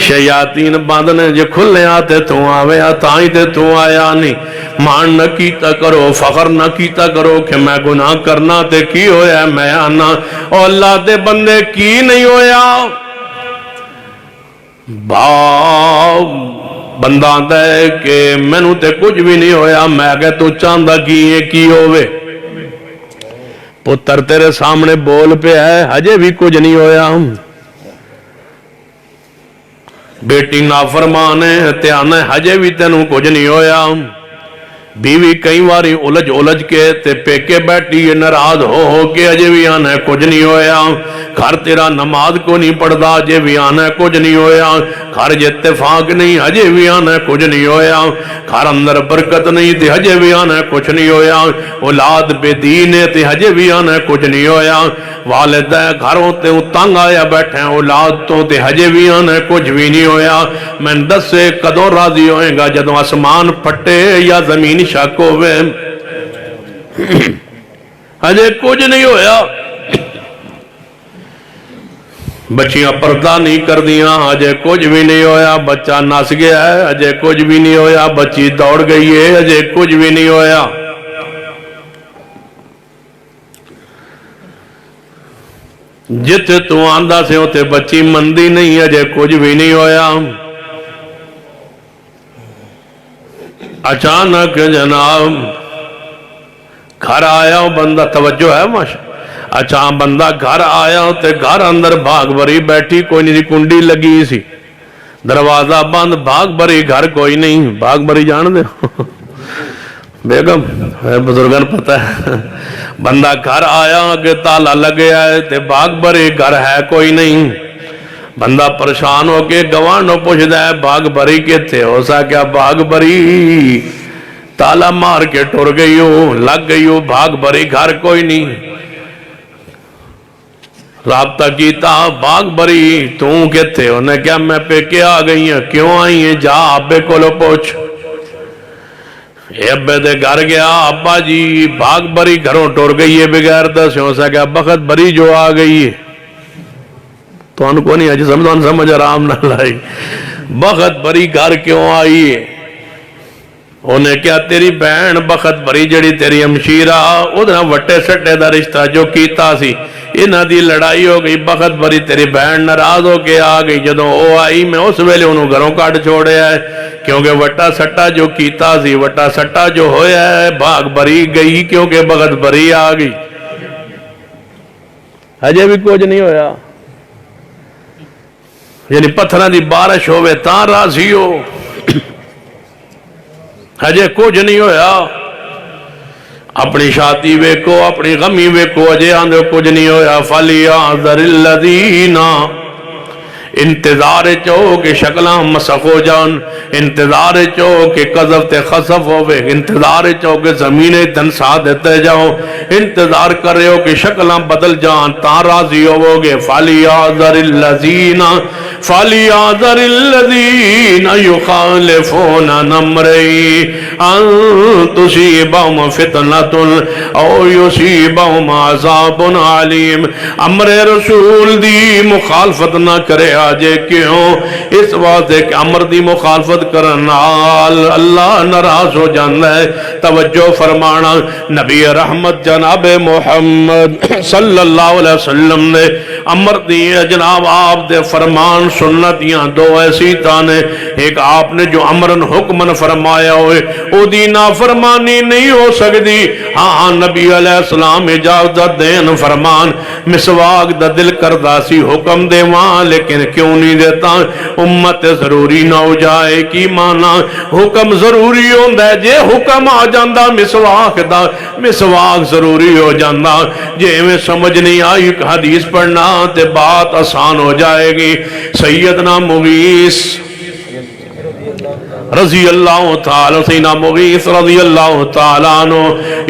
شیاطین بند نے جو کھلے آتے تو آوے تائیں تے تو آیا نہیں مان نہ کیتا کرو فخر نہ کیتا کرو کہ میں گناہ کرنا تے کی ہویا میں آنا اور اللہ دے بندے کی نہیں ہویا بندہ آتا ہے کہ میں نو تے کچھ بھی نہیں ہویا میں کہ تو چاندہ کی ہوئے پتر تیرے سامنے بول پہ ہے ہجے بھی کچھ نہیں ہویا بیٹی نافرمان ہے تے آنا ہجے بھی تینوں کچھ نہیں ہویا بیوی کئی باری الجھ کے تے پیکے بیٹھی ناراض ہو کے اجے بھی آنا کچھ نہیں ہویا گھر تیرا نماز کو نہیں پڑھدا اجے بھی آنا کچھ نہیں ہویا گھر اتفاق نہیں اجے بھی آنا کچھ نہیں ہویا گھر اندر برکت نہیں تے اجے بھی آنا کچھ نہیں ہویا اولاد بے دین ہے تے اجے بھی آنا کچھ نہیں ہویا والد گھروں تے تنگ آیا بیٹھے اولاد تو تے اجے بھی آنا کچھ بھی نہیں ہویا میں دس سے کدوں راضی ہوئے گا جدوں آسمان پھٹے یا زمین شک ہوئے اجے کچھ نہیں ہویا بچیاں پردہ نہیں کر دیاں اجے کچھ بھی نہیں ہویا بچہ نس گیا ہے اجے کچھ بھی نہیں ہویا بچی دوڑ گئی ہے اجے کچھ بھی نہیں ہویا جتے تو آندہ سے ہوتے بچی مندی نہیں اجے کچھ بھی نہیں ہویا اچانک جناب گھر آیا بندہ توجہ ہے ماشاء اچھا بندہ گھر آیا تے گھر اندر بھاگ بری بیٹھی کوئی نہیں کنڈی لگی سی دروازہ بند بھاگ بری گھر کوئی نہیں بھاگ بری جان دے بیگم بزرگان پتہ ہے بندہ گھر آیا کہ تالا لگیا ہے تے بھاگ بری گھر ہے کوئی نہیں بندہ پریشان ہو کے گوانوں پوچھتا ہے بھاگ بری کے تھے ہو سا کیا بھاگ بری تالا مار کے ٹر گئی ہو لگ گئی ہو بھاگ بری گھر کوئی نہیں رابطہ کیتا بھاگ بری تو کہتے انہیں کیا میں پہ کیا آ گئی ہیں کیوں آئی ہیں جا ابے کو لو پوچھ ابے دے گھر گیا ابا جی بھاگ بری گھروں ٹر گئی ہے بغیر دس ہو سا کیا بخت بری جو آ گئی ہے تو ان کو نہیں آجی سمجھ آرام نہ لائی بخت بری گھر کیوں آئی ہے انہیں کیا تیری بہن بخت بری جڑی تیری ہمشیرہ ادھر وٹے سٹے دا رشتہ جو کیتا سی انہاں دی لڑائی ہو گئی بخت بری تیری بہن ناراض ہو کے آ گئی جدوں او آئی میں اس ویلے انہوں گھروں کاٹ چھوڑے ہے کیونکہ وٹا سٹا جو کیتا سی وٹا سٹا جو ہویا ہے بھاگ بری گئی کیونکہ بخت بری آ گئی ہجے بھی کچھ نہیں ہویا یعنی پتھراں دی بارش ہوئے تاں راضی ہو ہجے کچھ نہیں ہویا اپنی شادی ویکو اپنی غمی ویکو اجے آندھو کچھ نہیں ہویا فَلْيَعْذَرِ الَّذِينَ انتظار چو کہ شکلاں مسخ ہو جان انتظار چو کہ قذف تے خصف ہوئے انتظار چو کہ زمینیں تنسا دیتے جاؤ انتظار کر رہے ہو کہ شکلاں بدل جان تاں راضی ہوو گے فَلْيَعْذَرِ الَّذِينَ يُخَالِفُونَ نَمْرَئِ أَن تُصِيبَهُمْ فِتْنَةٌ أَوْ يُصِيبَهُمْ عَذَابٌ عَلِيمٌ امر رسول دی مخالفت نہ کرے آجے کیوں اس واسطے کہ امر دی مخالفت کرنال اللہ ناراض ہو جانا ہے توجہ فرمانا نبی رحمت جناب محمد صلی اللہ علیہ وسلم نے امر دی جناب آپ دے فرمان سنتیاں دو ایسی تانے ایک آپ نے جو امرن حکمن فرمایا ہوئے او دی نافرمانی نہیں ہو سکتی. ہاں نبی علیہ السلام اجازت دین فرمان مسواک دا دل کردہ سی حکم دے وہاں لیکن کیوں نہیں دیتا؟ امت ضروری نہ ہو جائے. کی مانا حکم ضروری ہوندہ ہے جے حکم آ جاندہ مسواک دا مسواک ضروری ہو جاندہ. جے میں سمجھ نہیں آئی ایک حدیث پڑھنا تے بات آسان ہو جائے گی. سیدنا مغیث رضی اللہ تعالیٰ سیدنا مغیث رضی اللہ تعالیٰ عنہ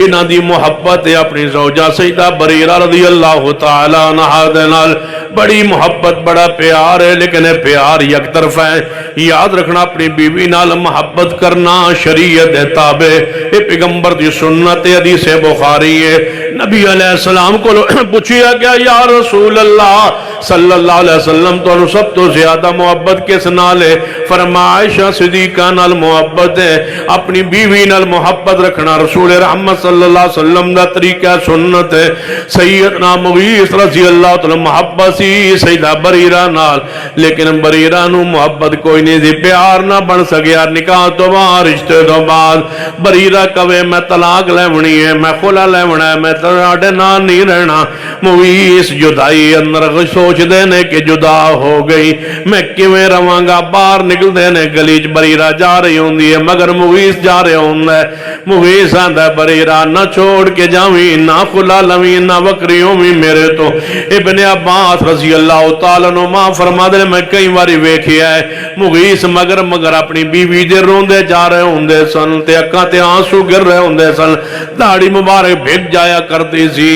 انہاں دی محبت اپنی زوجہ سیدہ بریرہ رضی اللہ تعالیٰ عنہ دینال بڑی محبت بڑا پیار ہے لیکن پیار یک طرف ہے. یاد رکھنا اپنی بیوی نال محبت کرنا شریعت تابع یہ پیغمبر دی سنت حدیث بخاری ہے. نبی علیہ السلام کو پوچھیا گیا یا رسول اللہ صلی اللہ علیہ وسلم تو سب تو زیادہ محبت کس نال ہے؟ فرمایا عائشہ صدیقہ نال محبت ہے. اپنی بیوی نال محبت رکھنا رسول رحمت صلی اللہ علیہ وسلم دا طریقہ سنت ہے. سیدنا مغیث رضی اللہ تعالی محبت سی سیدہ بریرہ نال لیکن بریرہ نو محبت کوئی نہیں دی. پیار نہ بن سکیا. نکاح تو بعد رشتے تو بعد بریرہ کہے میں طلاق لیونی ہے میں خلا لیونا ہے میں تہاڈے نال نہیں رہنا. مغیث جدائی اندر سوچ دینے کہ جدا ہو گئی میں کیویں رواں گا. باہر نکل دینے گلی چ بریرہ جا رہی ہوندی ہے مگر مغیث جا رہا ہوندا ہے. مغیث آندا ہے بریرہ نہ چھوڑ کے جاویں نہ خلا لویں نہ وکری ہوویں میرے تو. ابن عباس رضی اللہ تعالیٰ عنہ ماں فرما دے میں کئی باری ویکھیا ہے مغیث مگر اپنی بیوی دے روندے جا رہے ہوندے سن تے اکھاں تے آنسو گر رہے ہوندے سن. داڑھی مبارک بھگ جایا کرتی سی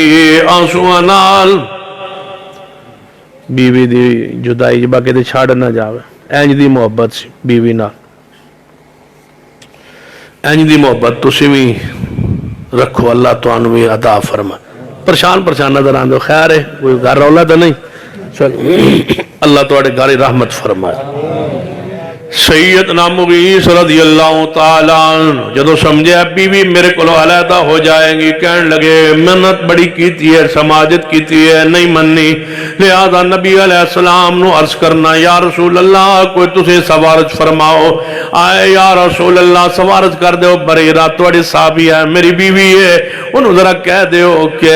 آنسواں نال. بیوی دی جدائی جبا کے چھڑ نہ جاوے اینج دی محبت سی بیوی نال. اینج دی محبت تسی بھی رکھو اللہ تانوں بھی عطا فرمائے. پریشان نظر آندے خیر ہے کوئی گھر رولا تو نہیں چل اللہ تواڈے گھر رحمت فرمائے. سیدنا مغیث رضی اللہ تعالیٰ عنہ جدو سمجھے بیوی میرے کو علیحدہ ہو جائیں گی کہنے لگے منت بڑی کیتی ہے سماجت کیتی ہے نہیں مننی. لہذا نبی علیہ السلام نو عرض کرنا یا رسول اللہ کوئی تسے سوارج فرماؤ. آئے یا رسول اللہ سوارج کر دیو بریرہ تواڈی صحابی ہے میری بیوی ہے انہوں ذرا کہہ دیو کہ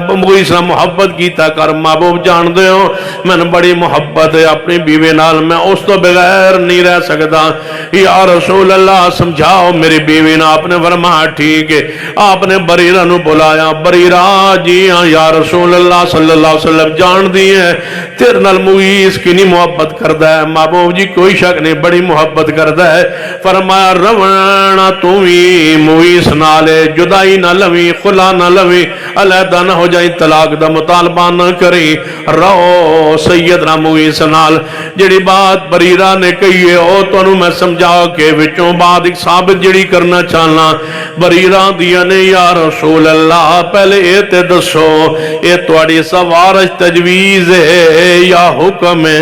مغیث نہ محبت کیتا کر محبوب جان دیو میں نے بڑی محبت ہے اپنی بیوی نال میں اس تو بغیر نہیں رہ سکتا. یا رسول اللہ سمجھاؤ میری بیوی نے. آپ نے فرمایا ٹھیک ہے. آپ نے بریرہ نو بلایا. بریرہ جی ہاں یا رسول اللہ صلی اللہ علیہ وسلم جان دی ہے تیرے نال مغیث کنی محبت کردا ہے. محبوب جی کوئی شک نہیں بڑی محبت کردا ہے. فرمایا رونا تو بھی مغیث نال جدائی نہ لویں خلا نہ لویں علیحدہ نہ ہو جائیں طلاق دا مطالبہ نہ کریں رہو سیدنا مغیث نال. جڑی بات بریرہ نے کہی ہے او تانوں میں سمجھا کے وچوں بعد ایک ثابت جڑی کرنا چاہنا. بریرہ دیا نے یا رسول اللہ پہلے اے تے دسو اے تواڈی سوارش تجویز ہے یا حکم ہے؟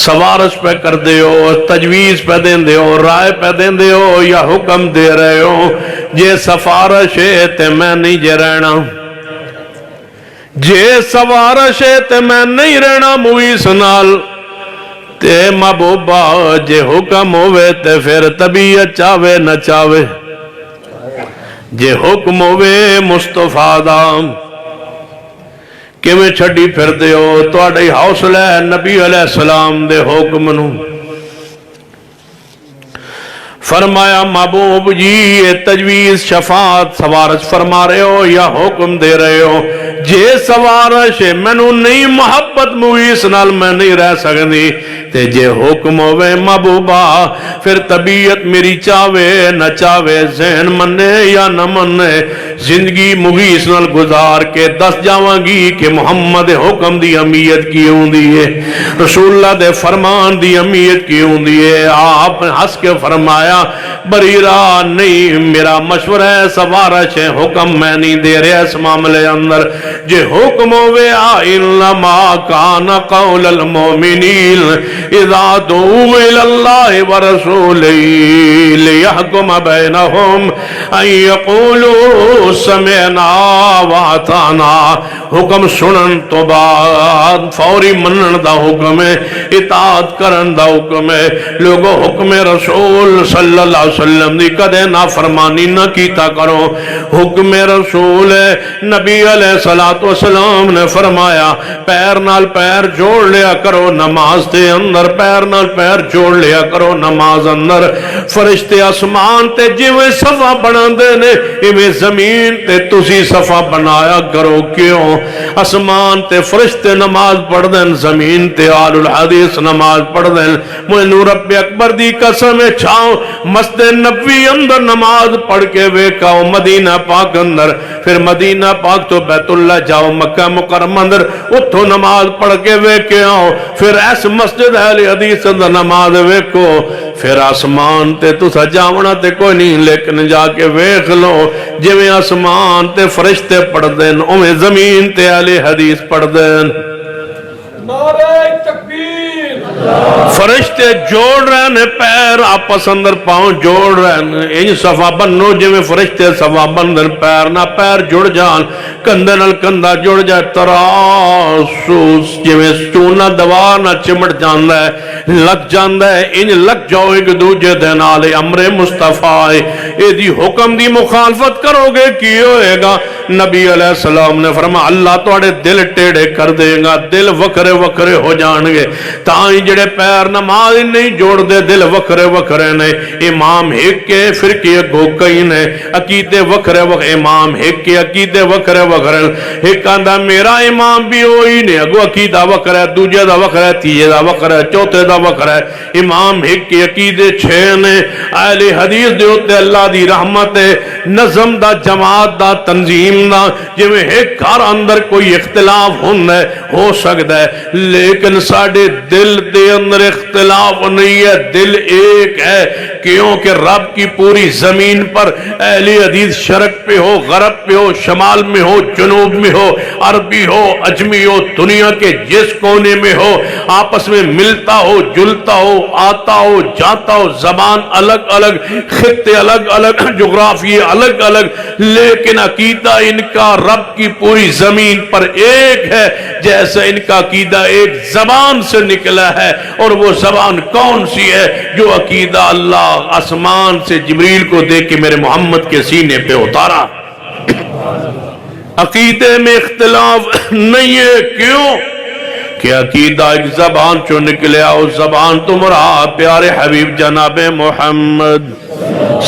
سوارش پہ کر دے ہو تجویز پہ دیں دے ہو رائے پہ دیں دے ہو یا حکم دے رہے ہو؟ جے سفارش ہے تے میں نہیں جے رہنا. جے سوارش ہے تے میں نہیں رہنا مغیث نال تے محبوبہ جے حکم ہوئے تے پھر طبیعت چاہوے نہ چاہوے. جے حکم ہوئے مصطفیٰ دا کہ میں چھڑی پھر دے ہو تواڈی حوصلہ ہے نبی علیہ السلام دے حکم نو. فرمایا محبوب جی یہ تجویز شفاعت سوارش فرما رہے ہو یا حکم دے رہے ہو؟ جے سوارش ہے میں نو نہیں محبت مغیث نال میں نہیں رہ سکتی تے جے حکم ہوئے محبوبہ پھر طبیعت میری چاہوے نہ چاہوے ذہن منے یا نہ منے زندگی مغیث نال گزار کے دس جاواں گی کہ محمد حکم دی اہمیت کی ہوندی ہے رسول اللہ دے فرمان دی اہمیت کی ہوندی ہے. آپ ہنس کے فرمایا بریرہ نہیں میرا مشورہ ہے سوارش ہے حکم میں نہیں دے رہا اس معاملے اندر. جے حکم ہوئے انما کان قول المؤمنین اذا دعوا الى اللہ ورسولہ لیحکم بینہم ان یقولوا سمعنا واطعنا حکم سنن تو بعد فوری منن دا حکم ہے، اطاعت کرن دا حکم ہے۔ لوگوں حکم رسول صلی اللہ علیہ وسلم دی کدے نافرمانی نہ کیتا کرو، حکم رسول ہے۔ نبی علیہ السلام نے فرمایا پیر نال پیر جوڑ لیا کرو نماز دے اندر، پیر نال پیر جوڑ لیا کرو نماز اندر۔ فرشتے آسمان تے جویں صفا بنا دے نے ایویں زمین تے تسی صفا بنایا کرو۔ کیوں؟ آسمان تے فرشتے نماز پڑھ دین، زمین تے آل الحدیث نماز پڑھ دین۔ مینوں رب اکبر دی قسم چھاؤ مسجد نبوی اندر نماز پڑھ کے ویکھاؤ، مدینہ پاک اندر، پھر مدینہ پاک تو بیت اللہ جاؤ، مکہ مکرمہ اندر اتھو نماز پڑھ کے ویکھے آؤ، پھر ایس مسجد اہل حدیث اندر نماز ویکھو، پھر آسمان تے تسا جاونا تے کوئی نہیں، لیکن جا کے ویکھ لو جویں آسمان تے فرشتے پڑھ دین اویں زمین تے اہل حدیث پڑھ دین۔ نعرہ تکبیر، فرشتے جوڑ رہے ہیں پیر آپس اندر، پاؤں جوڑ رہے ہیں، انج صفا بنو جویں فرشتے صفا بندن، پیر نہ پیر جڑ جان، کندھے نال کندھا جڑ جائے، تراسوس جویں چونا دوار نہ چمٹ جاندا ہے، لگ جاندا ہے، انج لگ جاؤ ایک دوجے دے نال۔ امر مصطفیٰ اے دی حکم دی مخالفت کرو گے کی ہوئے گا؟ نبی علیہ السلام نے فرمایا اللہ تواڈے دل ٹیڑے کر دے گا، دل وکھرے وکھرے ہو جان گے۔ تاں جڑے پیر نماز نہیں جوڑ دے دل وکھرے وکھرے نے، امام ایک کے فرقے گو کئی نے، عقیدے وکھرے وکھرے، امام ایک کے عقیدے وکھرے وکھرے، ایک آندا میرا امام بھی ہوئی نے، اگو عقیدہ وکھرا ہے، دوجے دا وکھرا ہے، تیجے دا وکھرا ہے، چوتھے دا وکھرا ہے۔ امام ایک کے عقیدے چھ نے۔ اہل حدیث دے ہوتے اللہ دی رحمت ہے، نظم دا، جماعت دا، تنظیم دا، جویں ایک گھر اندر کوئی اختلاف ہو سکتا ہے، لیکن ساڈے دل دے اندر اختلاف نہیں ہے، دل ایک ہے۔ کیونکہ رب کی پوری زمین پر اہل حدیث شرق پہ ہو، غرب پہ ہو، شمال میں ہو، جنوب میں ہو، عربی ہو، اجمی ہو، دنیا کے جس کونے میں ہو، آپس میں ملتا ہو، جلتا ہو، آتا ہو، جاتا ہو، زبان الگ الگ، خطے الگ الگ، جغرافیے الگ الگ، لیکن عقیدہ ان کا رب کی پوری زمین پر ایک ہے، جیسا ان کا عقیدہ ایک زبان سے نکلا ہے۔ اور وہ زبان کون سی ہے؟ جو عقیدہ اللہ آسمان سے جبریل کو دے کے میرے محمد کے سینے پہ اتارا۔ عقیدے میں اختلاف نہیں ہے، کیوں کہ عقیدہ ایک زبان چو نکلیا، اس زبان تمہارا پیارے حبیب جناب محمد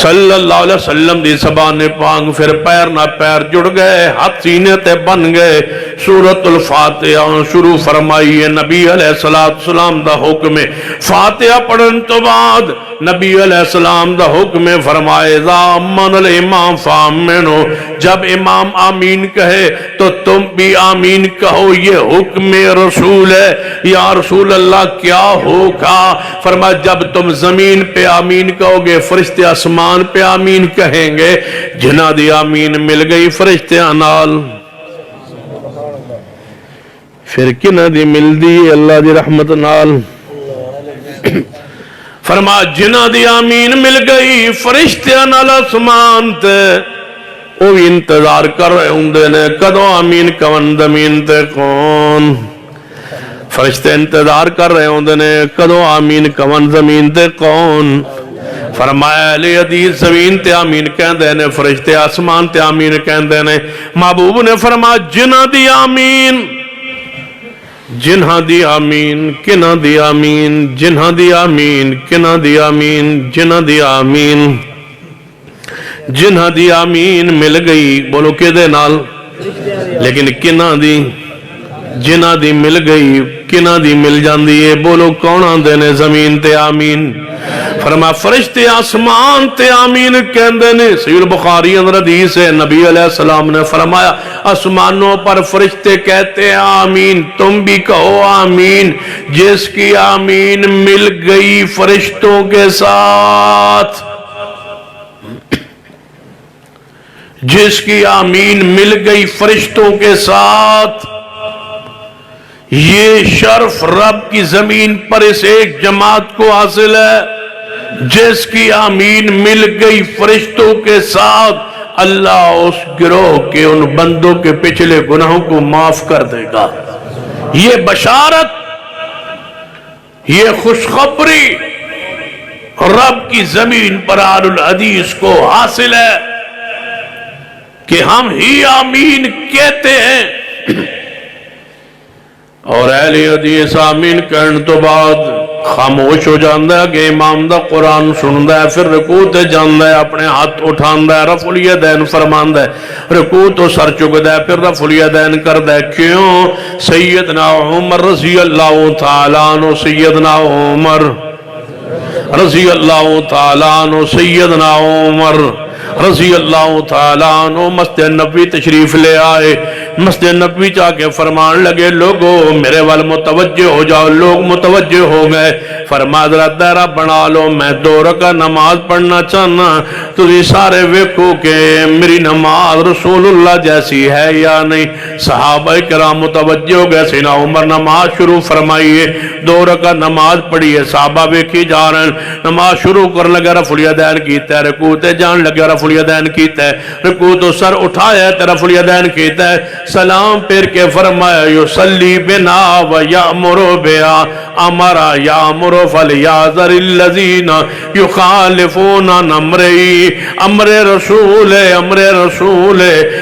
صلی اللہ علیہ وسلم دی زبان پاک، پھر پیر نہ پیر جڑ گئے، ہاتھ سینے تے بن گئے۔ سورۃ الفاتحہ شروع فرمائی ہے، نبی علیہ السلام دا حکم ہے، فاتحہ پڑھن تو بعد نبی علیہ السلام دا حکم فرمائے اذا امن الامام فامنو، جب امام آمین کہے تو تم بھی آمین کہو، یہ حکم رسول ہے۔ یا رسول اللہ کیا ہوگا؟ فرمایا جب تم زمین پہ آمین کہو گے فرشتے آسمان پہ آمین کہیں گے، جنہ دی آمین مل گئی فرشتے نال، پھر کنہ دی مل دی اللہ دی رحمت نال۔ فرمایا جنہ دی آمین مل گئی فرشتے نال آسمان تے، وہ بھی انتظار کر رہے ہوندے نے کدوں آمین کون زمین تے کون، فرشتے انتظار کر رہے ہوندے نے کدوں آمین کون زمین تے کون۔ فرمایا اہل حدیث زمین تے آمین کہندے نے، فرشتے آسمان تے آمین کہندے نے۔ محبوب نے فرمایا جنہ دی آمین، جنہ دی آمین، کنہ دی آمین، جنہ دی آمین، کنہ دی آمین، جنہ دی آمین، جنہ دی آمین مل گئی، بولو کہ دے نال، لیکن کنہ دی، جنہ دی مل گئی، کنہ دی مل جاندی ہے، بولو کون آندے نے زمین تے آمین؟ فرمایا فرشتے آسمان تے آمین کہندے نے۔ صحیح البخاری اندر حدیث ہے، نبی علیہ السلام نے فرمایا آسمانوں پر فرشتے کہتے ہیں آمین، تم بھی کہو آمین۔ جس کی آمین مل گئی فرشتوں کے ساتھ، جس کی آمین مل گئی فرشتوں کے ساتھ، یہ شرف رب کی زمین پر اس ایک جماعت کو حاصل ہے۔ جس کی آمین مل گئی فرشتوں کے ساتھ، اللہ اس گروہ کے ان بندوں کے پچھلے گناہوں کو معاف کر دے گا۔ یہ بشارت، یہ خوشخبری رب کی زمین پر آل الحدیث کو حاصل ہے کہ ہم ہی آمین کہتے ہیں، اور اہل حدیث آمین کہنے تو بعد خاموش ہو جاندہ ہے کہ امام دا قرآن سندہ ہے، پھر رکوع تے جاندہ ہے، اپنے ہاتھ اٹھاندہ ہے، رفع الیدین فرماندہ ہے، رکوع تو سر چکدہ ہے، پھر رفع الیدین کردہ ہے۔ کیوں؟ سیدنا عمر رضی اللہ تعالیٰ عنہ، سیدنا عمر رضی اللہ تعالیٰ عنہ، سیدنا عمر رضی اللہ تعالیٰ عنہ مسجد نبوی تشریف لے آئے۔ مسجد نبوی جا کے فرمان لگے، لوگو میرے وال متوجہ ہو جاؤ۔ لوگ متوجہ ہو گئے، فرمایا ذرا دائرہ بنا لو، میں 2 رکعت نماز پڑھنا چاہنا، تجھے سارے ویکھو کہ میری نماز رسول اللہ جیسی ہے یا نہیں۔ صحابہ کرام متوجہ ہو گئے، سیدنا عمر نماز شروع فرمائیے، 2 رکعت نماز پڑھیے، صحابہ ویکھی جا رہے ہیں، نماز شروع کر لگا، رفع الیدین کیتا ہے، رکوع تے جان لگا، رفع الیدین کیتا ہے، رکوع تو سر اٹھایا تے رفع الیدین کیتا ہے، سلام پھر کے فرمایا یصلی بنا و یامر بها امر یامر فلیعذر الذین یخالفون عن امرہ، امر رسول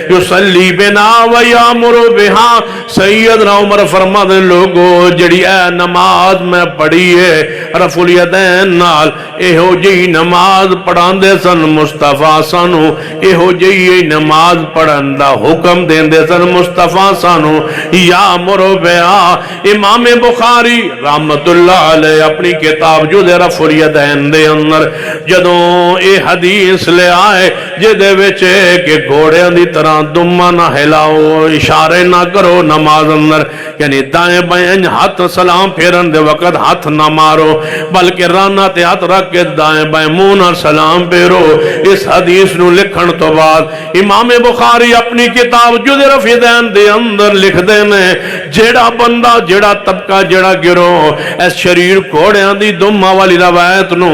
یصلی بنا و یامر بها۔ سیدنا عمر فرماتے لوگو جڑی اے نماز میں پڑھی ہے رفع الیدین نال، ایہو جی نماز پڑھان دے سن مصطفیٰ سانو، ایہو جی نماز پڑھن دا حکم دین دے سن مصطفیٰ سانو، یا مرو بیا۔ امام بخاری رحمت اللہ علیہ اپنی کتاب جو دے رفع الیدین دے اندر جدوں اے حدیث لے آئے جدے وچے کہ گھوڑیاں دی طرح دمہ نہ ہلاؤ، اشارے نہ کرو نماز اندر، یعنی دائیں بائیں ہاتھ سلام پھیرن دے وقت ہاتھ نہ مارو، بلکہ رانا تے ہاتھ رکھ کے دائیں بائیں منہ نہ سلام پھیرو۔ اس حدیث نو لکھن تو بعد امام بخاری اپنی کتاب جو دے رفع الیدین دے اندر لکھ دینے، جیڑا بندہ، جیڑا طبقہ، جیڑا گروہ اس شریر گھوڑیاں دی دمہ والی روایت نو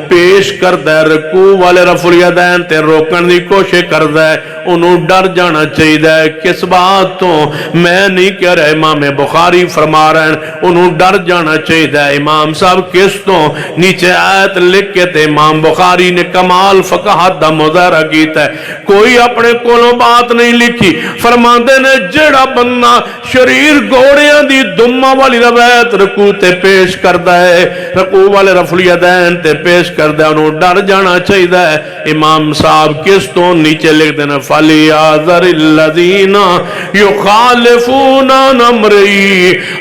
پیش کردہ ہے، رکوع والے رفع الیدین تے روکن دی کوشش کردہ ہے، انہوں ڈر جانا چاہیے۔ کس بات تو میں نہیں کہہ رہا، امام بخاری فرما رہے ہیں انہوں ڈر جانا چاہیے۔ امام صاحب کس تو نیچے آیت لکھ کے تے امام بخاری نے کمال فقہت دا مظاہرہ کیتا ہے، کوئی اپنے کولوں بات نہیں لکھی، فرماندے نے جڑا بندہ شریر گھوڑیاں دی دمہ والی روایت رکوع تے پیش کردہ ہے، رکوع والے رفع الیدین تے پیش کردہ ہے، انہوں ڈر جانا چاہیے۔ امام صاحب کس تو نیچے لکھ دینا، فَلْيَعْذَرِ الَّذِينَ يُخَالِفُونَ عَنْ أَمْرِهِ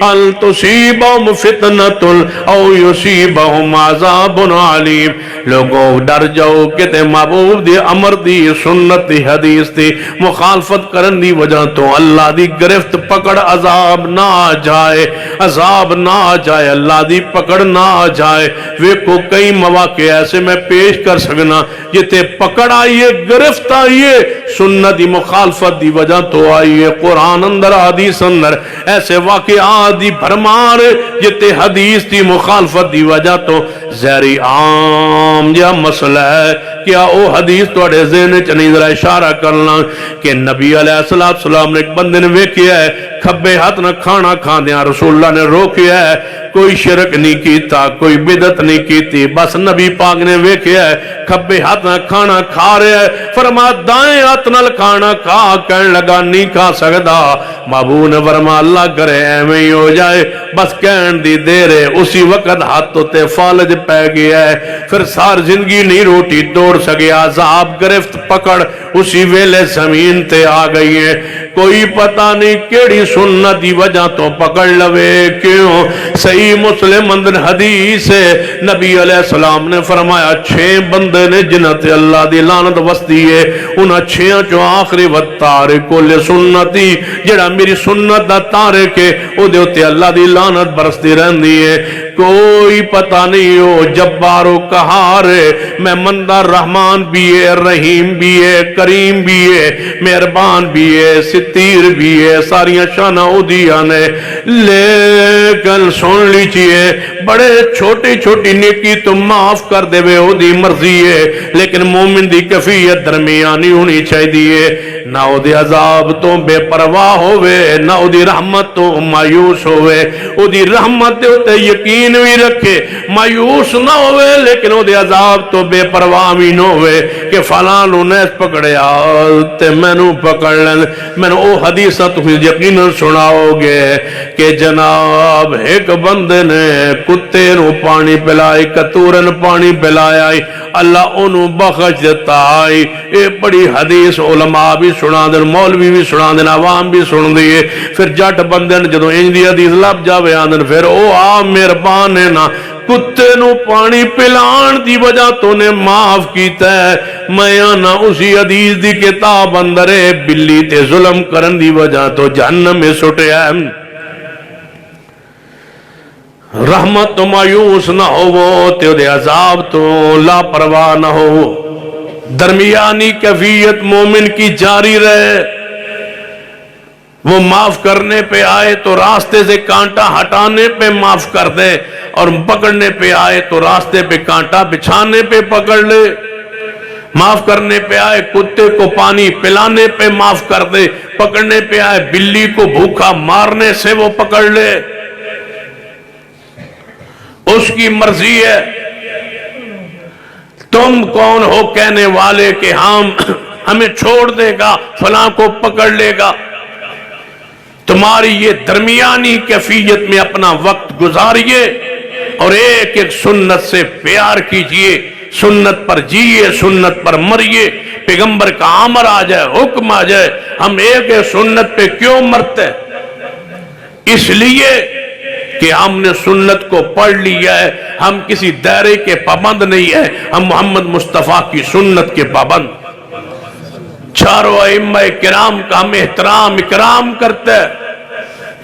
أَن تُصِيبَهُمْ فِتْنَةٌ أَوْ يُصِيبَهُمْ عَذَابٌ عَلِيمٌ۔ لوگوں ڈر جاؤ کہ تے محبوب دی امر دی سنت دی حدیث دی مخالفت کرن دی وجہ تو اللہ دی گرفت پکڑ عذاب نہ آ جائے، عذاب نہ آ جائے، اللہ دی پکڑ نہ آ جائے۔ ویکھو کئی مواقع ایسے میں پیش کر سکنا جتے پکڑ آئیے، گرفت آئیے، سنت دی مخالفت دی وجہ تو آئیے، قرآن اندر حدیث اندر ایسے واقعات دی بھرمار جتے حدیث دی مخالفت دی وجہ تو زہری عام یا مسئلہ ہے۔ کیا او حدیث توڑے ذہن چنی ذرا اشارہ کرنا کہ نبی علیہ السلام نے ایک بندے نے ویکھیا ہے کھبے ہاتھ نہ کھانا کھان دیاں، رسول اللہ نے روکیا ہے، کوئی شرک نہیں کیتا، کوئی بدعت نہیں کیتی، بس نبی پاک نے ویکھیا ہے کھبے ہاتھ نہ کھانا کھا رہا ہے، فرمایا دائیں ہاتھ نال کھانا کھا، کہنے لگا نہیں کھا سکدا، محبوب نے فرمایا اللہ کرے ایویں ہی ہو جائے، بس کہن دی دیر ہے، اسی وقت ہاتھوں تے فالج پہ گیا ہے، پھر سار زندگی نہیں روٹی توڑ سکیا، عذاب گرفت پکڑ اسی ویلے زمین تے آ گئی ہے، کوئی پتہ نہیں کیڑی سنت دی وجہ تو پکڑ لوے۔ کیوں؟ صحیح مسلم اندر حدیث ہے، نبی علیہ السلام نے فرمایا 6 بندے نے جنہاں تے اللہ دی لعنت وسدی ہے، انہاں 6 چوں آخری وَتَّارِكُ لِسُنَّتِي، جڑا میری سنت دا تارک ہے او دے اوتے اللہ دی لعنت برستی رہندی ہے۔ کوئی پتہ نہیں ہو جبار و قہار ہے، میں مندہ رحمان بھی ہے، رحیم بھی ہے، کریم بھی ہے، مہربان بھی ہے، ستیر بھی ہے، ساریاں شانہ اودیاں نے، لیکن سن لیجئے بڑے چھوٹی چھوٹی نیکی تو معاف کر دے وے او دی مرضی ہے، لیکن مومن دی کیفیت درمیانی ہونی چاہیے، نہ او دے عذاب تو بے پرواہ ہوئے نہ او دی رحمت تو مایوس ہوئے، او دی رحمت تے یقین بھی رکھے، مایوس نہ ہوئے لیکن او دے عذاب تو بے پرواہ بھی نہ ہوئے کہ فلاں انہیں پکڑیا تے میں نو پکڑ لیں۔ میں نے او حدیثہ تمہیں یقین سناؤ گے کہ جناب ایک بندے نے کتے نو پانی پلائی، کتورن پانی پلایا، اللہ انہوں بخش دیتا آئی۔ اے بڑی حدیث علماء بھی سنا دیں، مولوی بھی سنا دیں، عوام بھی سن دیئے۔ پھر جٹ بندے نے جدو انج دی حدیث لب جاوے آدن پھر او آ مہربان ہے نا کتے نو پانی پلان دی وجہ تو نے معاف کیتا ہے، میں آنا اسی حدیث دی کتاب اندرے بلی تے ظلم کرن دی وجہ تو جہنم میں سٹے ہے۔ رحمت تو مایوس نہ ہو تے دے عذاب تو لاپرواہ نہ ہو، درمیانی کیفیت مومن کی جاری رہے، وہ معاف کرنے پہ آئے تو راستے سے کانٹا ہٹانے پہ معاف کر دے، اور پکڑنے پہ آئے تو راستے پہ کانٹا بچھانے پہ پکڑ لے، معاف کرنے پہ آئے کتے کو پانی پلانے پہ معاف کر دے، پکڑنے پہ آئے بلی کو بھوکا مارنے سے وہ پکڑ لے، اس کی مرضی ہے۔ تم کون ہو کہنے والے کہ ہمیں چھوڑ دے گا فلاں کو پکڑ لے گا؟ تمہاری یہ درمیانی کیفیت میں اپنا وقت گزاریے اور ایک ایک سنت سے پیار کیجئے، سنت پر جیئے، سنت پر مریے، پیغمبر کا امر آ جائے، حکم آ جائے، ہم ایک ایک سنت پہ کیوں مرتے؟ اس لیے کہ ہم نے سنت کو پڑھ لیا ہے، ہم کسی دائرے کے پابند نہیں ہے، ہم محمد مصطفیٰ کی سنت کے پابند۔ چاروں ائمہ کرام کا ہم احترام اکرام کرتے ہیں،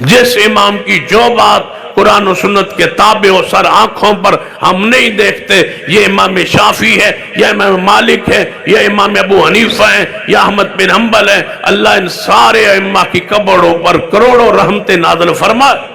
جس امام کی جو بات قرآن و سنت کے تابع و سر آنکھوں پر ہم نہیں دیکھتے، یہ امام شافعی ہے یا امام مالک ہے یا امام ابو حنیفہ ہے یا احمد بن حنبل ہے، اللہ ان سارے ائمہ کی قبروں پر کروڑوں رحمتیں نازل فرمائے۔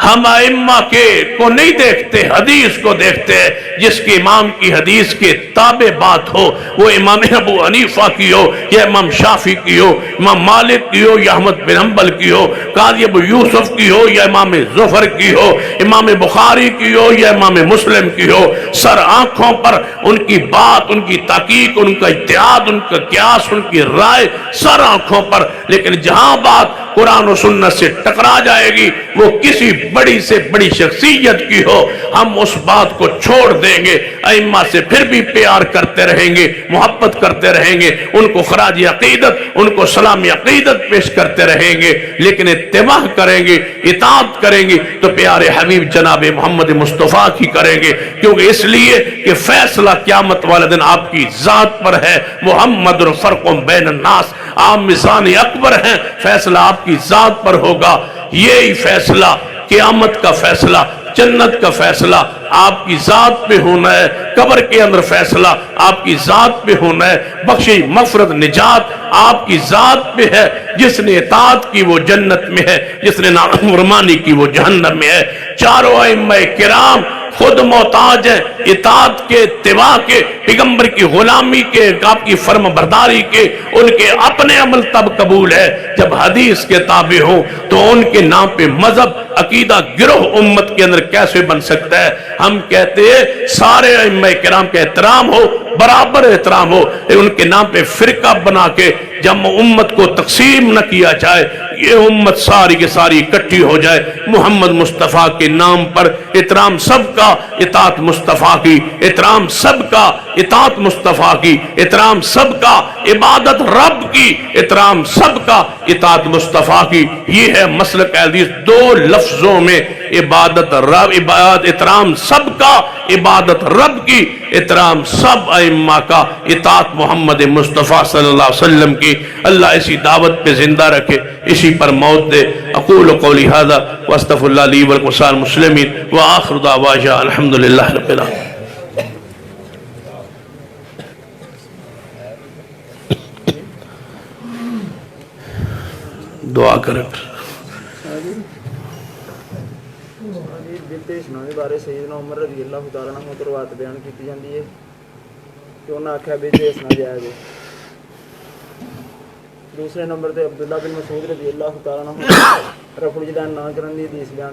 ہم ائمہ کے کو نہیں دیکھتے، حدیث کو دیکھتے ہیں، جس کے امام کی حدیث کے تابع بات ہو، وہ امام ابو حنیفہ کی ہو یا امام شافعی کی ہو، امام مالک کی ہو یا احمد بن حنبل کی ہو، قاضی ابو یوسف کی ہو یا امام ظفر کی ہو، امام بخاری کی ہو یا امام مسلم کی ہو، سر آنکھوں پر ان کی بات، ان کی تحقیق، ان کا اجتہاد، ان کا قیاس، ان کی رائے سر آنکھوں پر، لیکن جہاں بات قرآن و سنت سے ٹکرا جائے گی، وہ کسی بڑی سے بڑی شخصیت کی ہو، ہم اس بات کو چھوڑ دیں گے، ائمہ سے پھر بھی پیار کرتے رہیں گے، محبت کرتے رہیں گے، ان کو خراج عقیدت، ان کو سلام عقیدت پیش کرتے رہیں گے، لیکن اتباع کریں گے، اطاعت کریں گے تو پیارے حبیب جناب محمد مصطفیٰ کی کریں گے، کیونکہ اس لیے کہ فیصلہ قیامت والے دن آپ کی ذات پر ہے، محمد فرق بین الناس، آپ میزان اکبر ہیں، فیصلہ آپ کی ذات پر ہوگا، یہی فیصلہ قیامت کا فیصلہ، جنت کا فیصلہ آپ کی ذات پہ ہونا ہے، قبر کے اندر فیصلہ آپ کی ذات پہ ہونا ہے، بخشش مغفرت نجات آپ کی ذات پہ ہے، جس نے اطاعت کی وہ جنت میں ہے، جس نے نافرمانی کی وہ جہنم میں ہے۔ چاروں ائمہ کرام خود محتاج ہیں اطاعت کے، اتباع کے، پیغمبر کی غلامی کے، آپ کی فرم برداری کے، ان کے اپنے عمل تب قبول ہے جب حدیث کے تابع ہو، تو ان کے نام پہ مذہب، عقیدہ، گروہ امت کے اندر کیسے بن سکتا ہے؟ ہم کہتے ہیں سارے ائمہ کرام کا احترام ہو، برابر احترام ہو، ان کے نام پہ فرقہ بنا کے جب امت کو تقسیم نہ کیا جائے، یہ امت ساری کے ساری اکٹھی ہو جائے، محمد مصطفیٰ کے نام پر احترام سب کا، اطاعت مصطفیٰ کی، احترام سب کا، اطاعت مصطفیٰ کی، احترام سب کا، عبادت رب کی، احترام سب کا، اطاعت مصطفیٰ کی۔ یہ ہے مسلک اہل حدیث، دو لفظوں میں عبادت رب، احترام سب کا، عبادت رب کی، احترام سب ائمہ کا، اطاعت محمد مصطفیٰ صلی اللہ علیہ وسلم کی۔ اللہ اسی دعوت پہ زندہ رکھے، اسی پر موت دے۔ اقول قولی ھذا واستغفر اللہ لی ولکم ولسائر المسلمین وآخر دعوانا الحمدللہ رب العالمین۔ دعا کریں۔ ਦਿੱਤੇ ਸੁਣਾਉਣ ਬਾਰੇ ਸੈਯਦਨਾ ਉਮਰ ਰਜ਼ੀ ਅੱਲਾਹੁ ਤਾਲਾ ਅਨਹੁ ਤੋਂ ਰਵਾਇਤ ਬਿਆਨ ਕੀਤੀ ਜਾਂਦੀ ਹੈ ਕਿ ਉਹਨਾਂ ਆਖਿਆ ਵੀ ਜੇ ਸੁਣਾ ਜਾਇਜ਼ ਹੈ। ਦੂਸਰੇ ਨੰਬਰ ਤੇ ਅਬਦੁੱਲਾ ਬਿਨ ਮਸਊਦ ਰਜ਼ੀ ਅੱਲਾਹੁ ਤਾਲਾ ਅਨਹੁ ਰਫੁਲ ਜਦਾਨ ਨਾ ਕਰਨ ਦੀ ਹਦੀਸ ਬਿਆਨ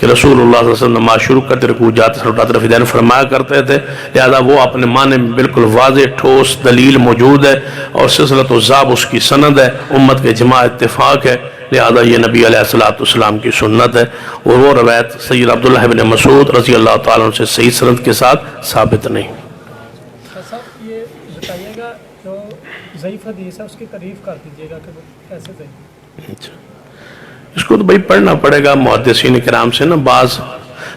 کہ رسول اللہ صلی اللہ علیہ وسلم نماز شروع کرتے رکوع جاتے اٹھاتے رفیدین فرمایا کرتے تھے، لہذا وہ اپنے معنی میں بالکل واضح ٹھوس دلیل موجود ہے اور سلسلۃ الذاب اس کی سند ہے، امت کے جماع اتفاق ہے، لہذا یہ نبی علیہ السلام کی سنت ہے، اور وہ روایت سید عبداللہ بن مسعود رضی اللہ تعالیٰ عنہ سے صحیح سند کے ساتھ ثابت نہیں۔ صاحب یہ بتائیے گا جو ضعیف حدیث ہے اس کی تعریف کر دیجیے گا کہ وہ کیسے ضعیف؟ اس کو تو بھائی پڑھنا پڑے گا محدثین کرام سے نا، بعض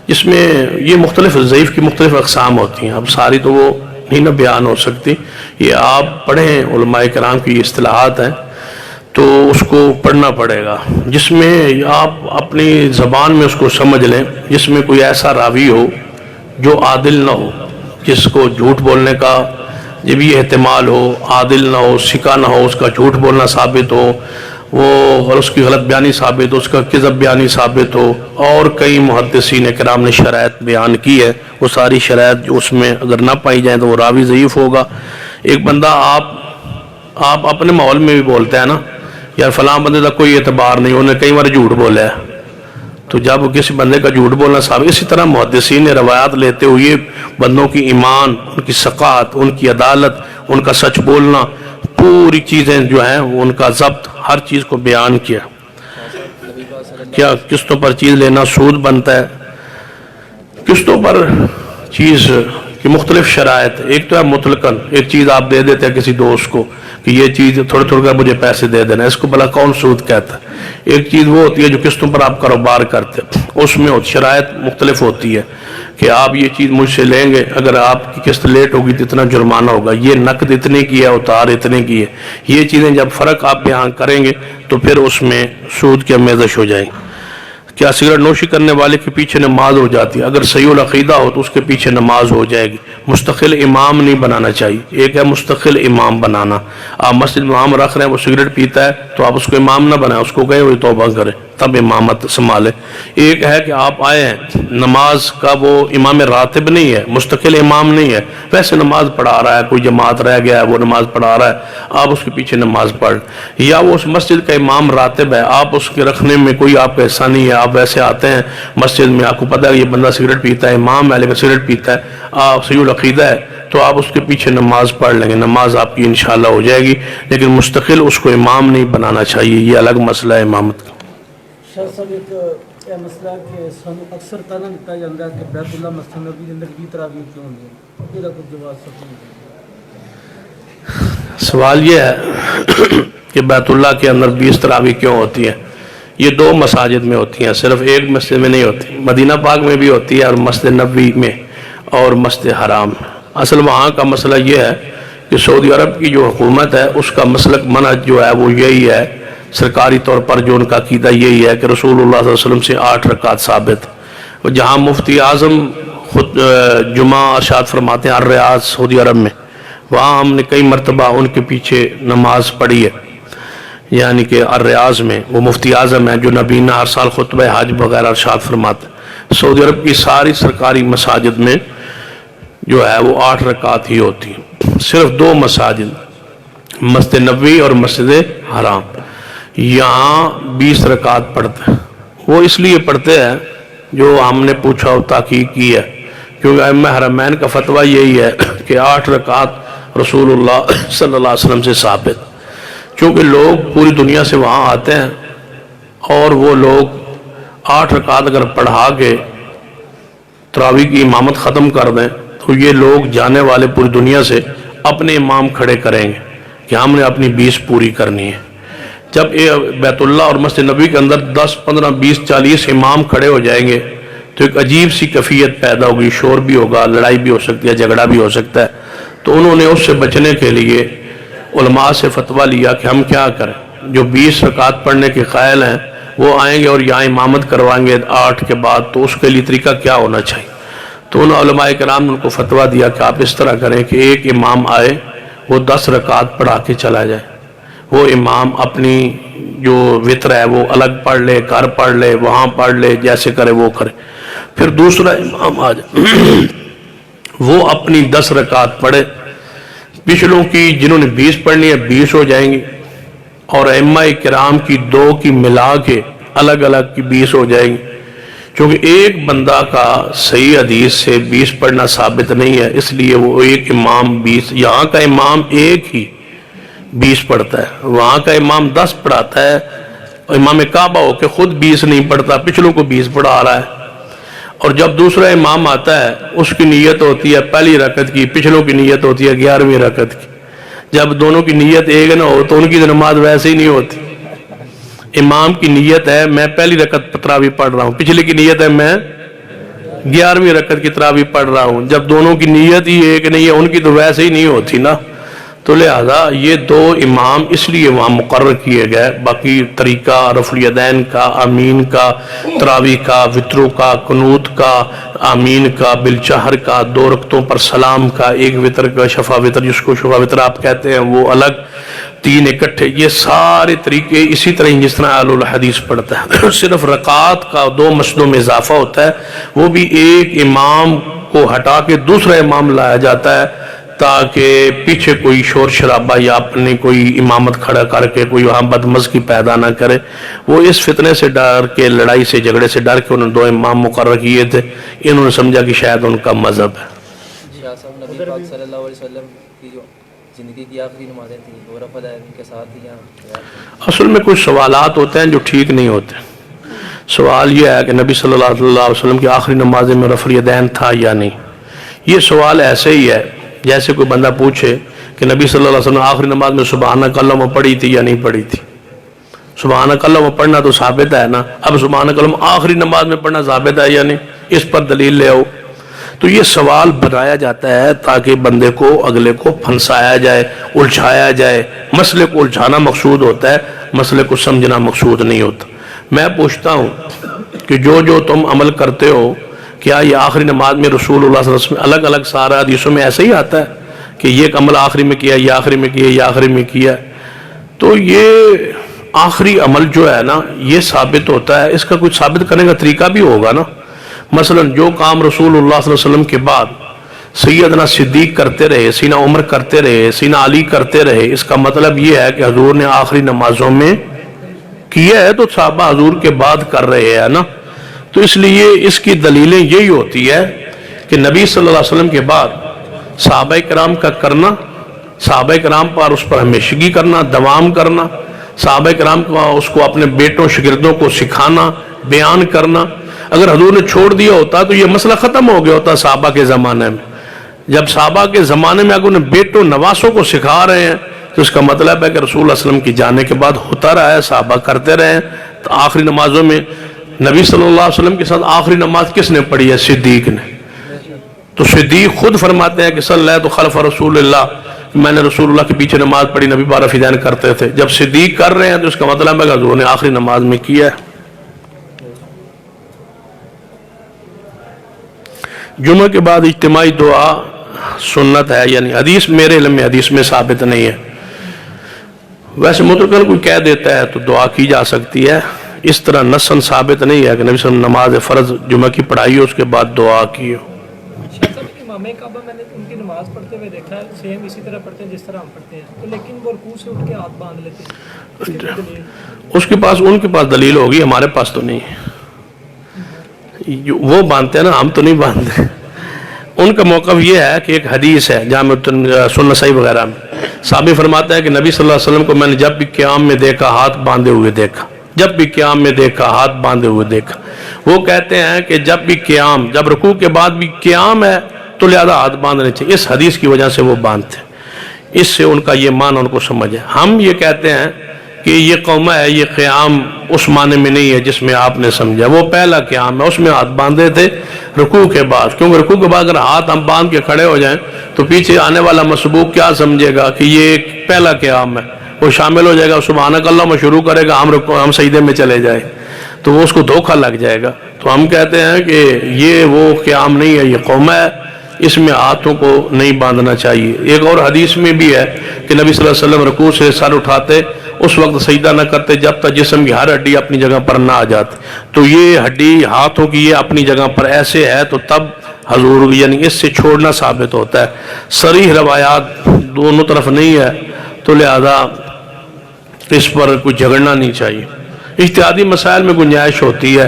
جس میں یہ مختلف ضعیف کی مختلف اقسام ہوتی ہیں، اب ساری تو وہ نہیں نہ بیان ہو سکتی، یہ آپ پڑھیں، علماء کرام کی اصطلاحات ہیں تو اس کو پڑھنا پڑے گا، جس میں آپ اپنی زبان میں اس کو سمجھ لیں، جس میں کوئی ایسا راوی ہو جو عادل نہ ہو، جس کو جھوٹ بولنے کا جب یہ احتمال ہو، عادل نہ ہو، سکہ نہ ہو، اس کا جھوٹ بولنا ثابت ہو، وہ اور اس کی غلط بیانی ثابت ہو، اس کا کذب بیانی ثابت ہو، اور کئی محدثین کرام نے شرائط بیان کی ہے، وہ ساری شرائط جو اس میں اگر نہ پائی جائیں تو وہ راوی ضعیف ہوگا۔ ایک بندہ آپ اپنے ماحول میں بھی بولتے ہیں نا، یار فلاں بندے کا کوئی اعتبار نہیں، انہوں نے کئی بار جھوٹ بولا ہے، تو جب کسی بندے کا جھوٹ بولنا ثابت، اسی طرح محدثین نے روایات لیتے ہوئے بندوں کی ایمان، ان کی ثقات، ان کی عدالت، ان کا سچ بولنا، پوری چیزیں جو ہیں ان کا ضبط، ہر چیز کو بیان کیا، کیا قسطوں پر چیز لینا سود بنتا ہے، قسطوں پر چیز کی مختلف شرائط، ایک تو ہے مطلقاً ایک چیز آپ دے دیتے ہیں کسی دوست کو کہ یہ چیز تھوڑے تھوڑے کر مجھے پیسے دے دینا، اس کو بھلا کون سود کہتا ہے۔ ایک چیز وہ ہوتی ہے جو قسطوں پر آپ کاروبار کرتے ہیں، اس میں شرائط مختلف ہوتی ہے کہ آپ یہ چیز مجھ سے لیں گے، اگر آپ کی قسط لیٹ ہوگی تو اتنا جرمانہ ہوگا، یہ نقد اتنے کی ہے، اتار اتنے کی ہے، یہ چیزیں جب فرق آپ بیان کریں گے تو پھر اس میں سود کی آمیزش ہو جائے گی۔ کیا سگریٹ نوشی کرنے والے کے پیچھے نماز ہو جاتی ہے؟ اگر صحیح العقیدہ ہو تو اس کے پیچھے نماز ہو جائے گی۔ مستقل امام نہیں بنانا چاہیے، ایک ہے مستقل امام بنانا، آپ مسجد میں امام رکھ رہے ہیں، وہ سگریٹ پیتا ہے تو آپ اس کو امام نہ بنائیں، اس کو کہیں وہ توبہ کرے تب امامت سنبھالے۔ ایک ہے کہ آپ آئے ہیں، نماز کا وہ امام راتب نہیں ہے، مستقل امام نہیں ہے، ویسے نماز پڑھا رہا ہے، کوئی جماعت رہ گیا ہے وہ نماز پڑھا رہا ہے، آپ اس کے پیچھے نماز پڑھ، یا وہ اس مسجد کا امام راتب ہے، آپ اس کے رکھنے میں کوئی آپ کا حصہ نہیں ہے، آپ ویسے آتے ہیں مسجد میں، آپ کو پتہ ہے یہ بندہ سگریٹ پیتا ہے، امام ہے لیکن سگریٹ پیتا ہے، آپ صحیح العقیدہ ہے تو آپ اس کے پیچھے نماز پڑھ لیں گے، نماز آپ کی انشاءاللہ ہو جائے گی، لیکن مستقل اس کو امام نہیں بنانا چاہیے، یہ الگ مسئلہ ہے امامت کا۔ شاہ صاحب ایک یہ مسئلہ ہے کہ سانوں اکثر تانا دتا جاتا ہے کہ بیت اللہ مسجد نبی کے اندر 20 تراویح کیوں ہوندی ہے، یہ کچھ جواز سوال یہ ہے کہ بیت اللہ کے اندر 20 تراویح کیوں ہوتی ہیں؟ یہ 2 مساجد میں ہوتی ہیں، صرف ایک مسجد میں نہیں ہوتی، مدینہ پاک میں بھی ہوتی ہے اور مسجد نبوی میں اور مسجد حرام میں۔ اصل وہاں کا مسئلہ یہ ہے کہ سعودی عرب کی جو حکومت ہے اس کا مسلک منہج جو ہے وہ یہی ہے، سرکاری طور پر جو ان کا عقیدہ یہی ہے کہ رسول اللہ صلی اللہ علیہ وسلم سے 8 رکعت ثابت، اور جہاں مفتی اعظم خود جمعہ ارشاد فرماتے ہیں الریاض سعودی عرب میں، وہاں ہم نے کئی مرتبہ ان کے پیچھے نماز پڑھی ہے، یعنی کہ الریاض میں وہ مفتی اعظم ہیں جو نبینہ ہر سال خطبہ حج وغیرہ ارشاد فرماتے ہیں۔ سعودی عرب کی ساری سرکاری مساجد میں جو ہے وہ 8 رکعت ہی ہوتی ہیں، صرف 2 مساجد مسجد نبوی اور مسجد حرام، یہاں 20 رکعت پڑھتے ہیں۔ وہ اس لیے پڑھتے ہیں جو ہم نے پوچھا اور تحقیق کی ہے، کیونکہ ائمہ حرمین کا فتویٰ یہی ہے کہ 8 رکعت رسول اللہ صلی اللہ علیہ وسلم سے ثابت، کیونکہ لوگ پوری دنیا سے وہاں آتے ہیں اور وہ لوگ 8 رکعت اگر پڑھا کے تراویح کی امامت ختم کر دیں تو یہ لوگ جانے والے پوری دنیا سے اپنے امام کھڑے کریں گے کہ ہم نے اپنی 20 پوری کرنی ہے۔ جب بیت اللہ اور مسجد نبوی کے اندر 10 15 20 40 امام کھڑے ہو جائیں گے تو ایک عجیب سی کیفیت پیدا ہوگی، شور بھی ہوگا، لڑائی بھی ہو سکتی ہے، جھگڑا بھی ہو سکتا ہے، تو انہوں نے اس سے بچنے کے لیے علماء سے فتویٰ لیا کہ ہم کیا کریں، جو 20 رکعت پڑھنے کے قائل ہیں وہ آئیں گے اور یہاں امامت کروائیں گے 8 کے بعد، تو اس کے لیے طریقہ کیا ہونا چاہیے؟ تو انہوں علماء کرام نے ان کو فتویٰ دیا کہ آپ اس طرح کریں کہ ایک امام آئے، وہ 10 رکعت پڑھا کے چلا جائے، وہ امام اپنی جو وطر ہے وہ الگ پڑھ لے، گھر پڑھ لے، وہاں پڑھ لے، جیسے کرے وہ کرے، پھر دوسرا امام آ جائے وہ اپنی 10 رکعت پڑھے، پچھلوں کی جنہوں نے 20 پڑھنی ہے 20 ہو جائیں گی، اور ائمہ کرام کی 2 کی ملا کے الگ الگ کی 20 ہو جائیں گی، چونکہ ایک بندہ کا صحیح حدیث سے 20 پڑھنا ثابت نہیں ہے، اس لیے وہ ایک امام 20، یہاں کا امام ایک ہی 20 پڑھتا ہے، وہاں کا امام 10 پڑھاتا ہے، امام کعبہ ہو کہ خود 20 نہیں پڑھتا، پچھلوں کو 20 پڑھا رہا ہے۔ اور جب دوسرا امام آتا ہے اس کی نیت ہوتی ہے پہلی رکعت کی، پچھلوں کی نیت ہوتی ہے 11ویں رکعت کی۔ جب دونوں کی نیت ایک نہ ہو تو ان کی نماز ویسے ہی نہیں ہوتی۔ امام کی نیت ہے میں پہلی رکعت تراویح پڑھ رہا ہوں، پچھلے کی نیت ہے میں 11ویں رکعت کی تراویح پڑھ رہا ہوں، جب دونوں کی نیت ہی ایک نہیں ہے ان کی تو ویسے ہی نہیں ہوتی نا۔ تو لہذا یہ دو امام اس لیے وہاں مقرر کیے گئے، باقی طریقہ رفع الیدین کا، آمین کا، تراویح کا، وطروں کا، قنوت کا، آمین کا، بالچہر کا، 2 رکعتوں پر سلام کا، ایک وطر کا، شفا وطر جس کو شفا وطر آپ کہتے ہیں وہ الگ، 3 اکٹھے، یہ سارے طریقے اسی طرح ہی جس طرح اہل الحدیث پڑھتا ہے۔ صرف رکعات کا 2 مسجدوں میں اضافہ ہوتا ہے، وہ بھی ایک امام کو ہٹا کے دوسرا امام لایا جاتا ہے تاکہ پیچھے کوئی شور شرابہ یا اپنی کوئی امامت کھڑا کر کے کوئی وہاں بدمزگی پیدا نہ کرے۔ وہ اس فتنے سے ڈر کے، لڑائی سے، جھگڑے سے ڈر کے انہوں نے 2 امام مقرر کیے تھے، انہوں نے سمجھا کہ شاید ان کا مذہب ہے۔ شاہ صاحب نبی پاک صلی اللہ علیہ وسلم کی جو زندگی کی آخری نمازیں تھیں وہ رفع الیدین کے ساتھ ہی ہیں؟ اصل میں کچھ سوالات ہوتے ہیں جو ٹھیک نہیں ہوتے۔ سوال یہ ہے کہ نبی صلی اللہ علیہ وسلم کی آخری نمازیں میں رفع الیدین تھا یا نہیں۔ یہ سوال ایسے ہی ہے جیسے کوئی بندہ پوچھے کہ نبی صلی اللہ علیہ وسلم آخری نماز میں سبحانک اللہم پڑھی تھی یا نہیں پڑھی تھی۔ سبحانک اللہم پڑھنا تو ثابت ہے نا، اب سبحانک اللہم آخری نماز میں پڑھنا ثابت ہے یا نہیں، اس پر دلیل لے آؤ۔ تو یہ سوال بنایا جاتا ہے تاکہ بندے کو، اگلے کو پھنسایا جائے، الجھایا جائے۔ مسئلے کو الجھانا مقصود ہوتا ہے، مسئلے کو سمجھنا مقصود نہیں ہوتا۔ میں پوچھتا ہوں کہ جو تم عمل کرتے ہو، کیا یہ آخری نماز میں رسول اللہ صلی اللہ علیہ وسلم الگ الگ سارا حدیثوں میں ایسے ہی آتا ہے کہ یہ عمل آخری میں کیا، یہ آخری میں کیا، یہ آخری میں کیا؟ تو یہ آخری عمل جو ہے نا یہ ثابت ہوتا ہے، اس کا کچھ ثابت کرنے کا طریقہ بھی ہوگا نا۔ مثلا جو کام رسول اللہ صلی اللہ علیہ وسلم کے بعد سیدنا صدیق کرتے رہے، سیدنا عمر کرتے رہے، سیدنا علی کرتے رہے، اس کا مطلب یہ ہے کہ حضور نے آخری نمازوں میں کیا ہے، تو صحابہ حضور کے بعد کر رہے ہیں نا۔ تو اس لیے اس کی دلیلیں یہی ہوتی ہے کہ نبی صلی اللہ علیہ وسلم کے بعد صحابہ کرام کا کرنا، صحابہ کرام پر اس پر ہمیشگی کرنا، دوام کرنا، صحابہ کرام کو اس کو اپنے بیٹوں شاگردوں کو سکھانا، بیان کرنا۔ اگر حضور نے چھوڑ دیا ہوتا تو یہ مسئلہ ختم ہو گیا ہوتا صحابہ کے زمانے میں۔ جب صحابہ کے زمانے میں اگر انہیں بیٹوں نواسوں کو سکھا رہے ہیں تو اس کا مطلب ہے کہ رسول اللہ علیہ وسلم کی جانے کے بعد ہوتا رہا ہے، صحابہ کرتے رہے ہیں۔ تو آخری نمازوں میں نبی صلی اللہ علیہ وسلم کے ساتھ آخری نماز کس نے پڑھی ہے؟ صدیق نے۔ تو صدیق خود فرماتے ہیں کہ صلیت خلف رسول اللہ، میں نے رسول اللہ کے پیچھے نماز پڑھی، نبی پاک رفع الیدین کرتے تھے۔ جب صدیق کر رہے ہیں تو اس کا مطلب ہے کہ حضور نے آخری نماز میں کیا ہے۔ جمعہ کے بعد اجتماعی دعا سنت ہے یعنی حدیث، میرے علم میں حدیث میں ثابت نہیں ہے۔ ویسے مطلقاً کوئی کہہ دیتا ہے تو دعا کی جا سکتی ہے، اس طرح نصاً ثابت نہیں ہے کہ نبی صلی اللہ علیہ وسلم نماز فرض جمعہ کی پڑھائی ہو اس کے بعد دعا کی ہو۔ شاہ صاحب امام کعبہ میں نے ان کی نماز پڑھتے ہوئے دیکھا ہے، سیم اسی طرح پڑھتے ہیں جس طرح ہم پڑھتے ہیں، تو لیکن وہ رکوع سے اٹھ کے ہاتھ باندھ لیتے ہیں، اس کی کوئی دلیل؟ اس کے پاس، ان کے پاس دلیل ہوگی، ہمارے پاس تو نہیں ہے۔ وہ باندھتے ہیں نا، ہم تو نہیں باندھتے۔ ان کا موقف یہ ہے کہ ایک حدیث ہے جامع سنن نسائی وغیرہ میں، صحابی فرماتا ہے کہ نبی صلی اللہ علیہ وسلم کو میں نے جب بھی قیام میں دیکھا ہاتھ باندھے ہوئے دیکھا، جب بھی قیام میں دیکھا ہاتھ باندھے ہوئے دیکھا۔ وہ کہتے ہیں کہ جب بھی قیام، جب رکوع کے بعد بھی قیام ہے تو لہذا ہاتھ باندھنے چاہیے، اس حدیث کی وجہ سے وہ باندھتے ہیں، اس سے ان کا یہ معنی ان کو سمجھ ہے۔ ہم یہ کہتے ہیں کہ یہ قومہ ہے، یہ قیام اس معنی میں نہیں ہے جس میں آپ نے سمجھا، وہ پہلا قیام ہے، اس میں ہاتھ باندھے تھے رکوع کے بعد، کیونکہ رکوع کے بعد اگر ہاتھ ہم باندھ کے کھڑے ہو جائیں تو پیچھے آنے والا مسبوق کیا سمجھے گا کہ یہ ایک پہلا قیام ہے، وہ شامل ہو جائے گا، سبحانک اللہم شروع کرے گا، ہم سجدے میں چلے جائیں تو وہ اس کو دھوکہ لگ جائے گا۔ تو ہم کہتے ہیں کہ یہ وہ قیام نہیں ہے، یہ قومہ ہے، اس میں ہاتھوں کو نہیں باندھنا چاہیے۔ ایک اور حدیث میں بھی ہے کہ نبی صلی اللہ علیہ وسلم رکوع سے سر اٹھاتے اس وقت سجدہ نہ کرتے جب تک جسم کی ہر ہڈی اپنی جگہ پر نہ آ جاتی۔ تو یہ ہڈی ہاتھوں کی یہ اپنی جگہ پر ایسے ہے تو تب حضور یعنی اس سے چھوڑنا ثابت ہوتا ہے۔ صریح روایات دونوں طرف نہیں ہے تو لہذا اس پر کوئی جھگڑنا نہیں چاہیے۔ اجتہادی مسائل میں گنجائش ہوتی ہے،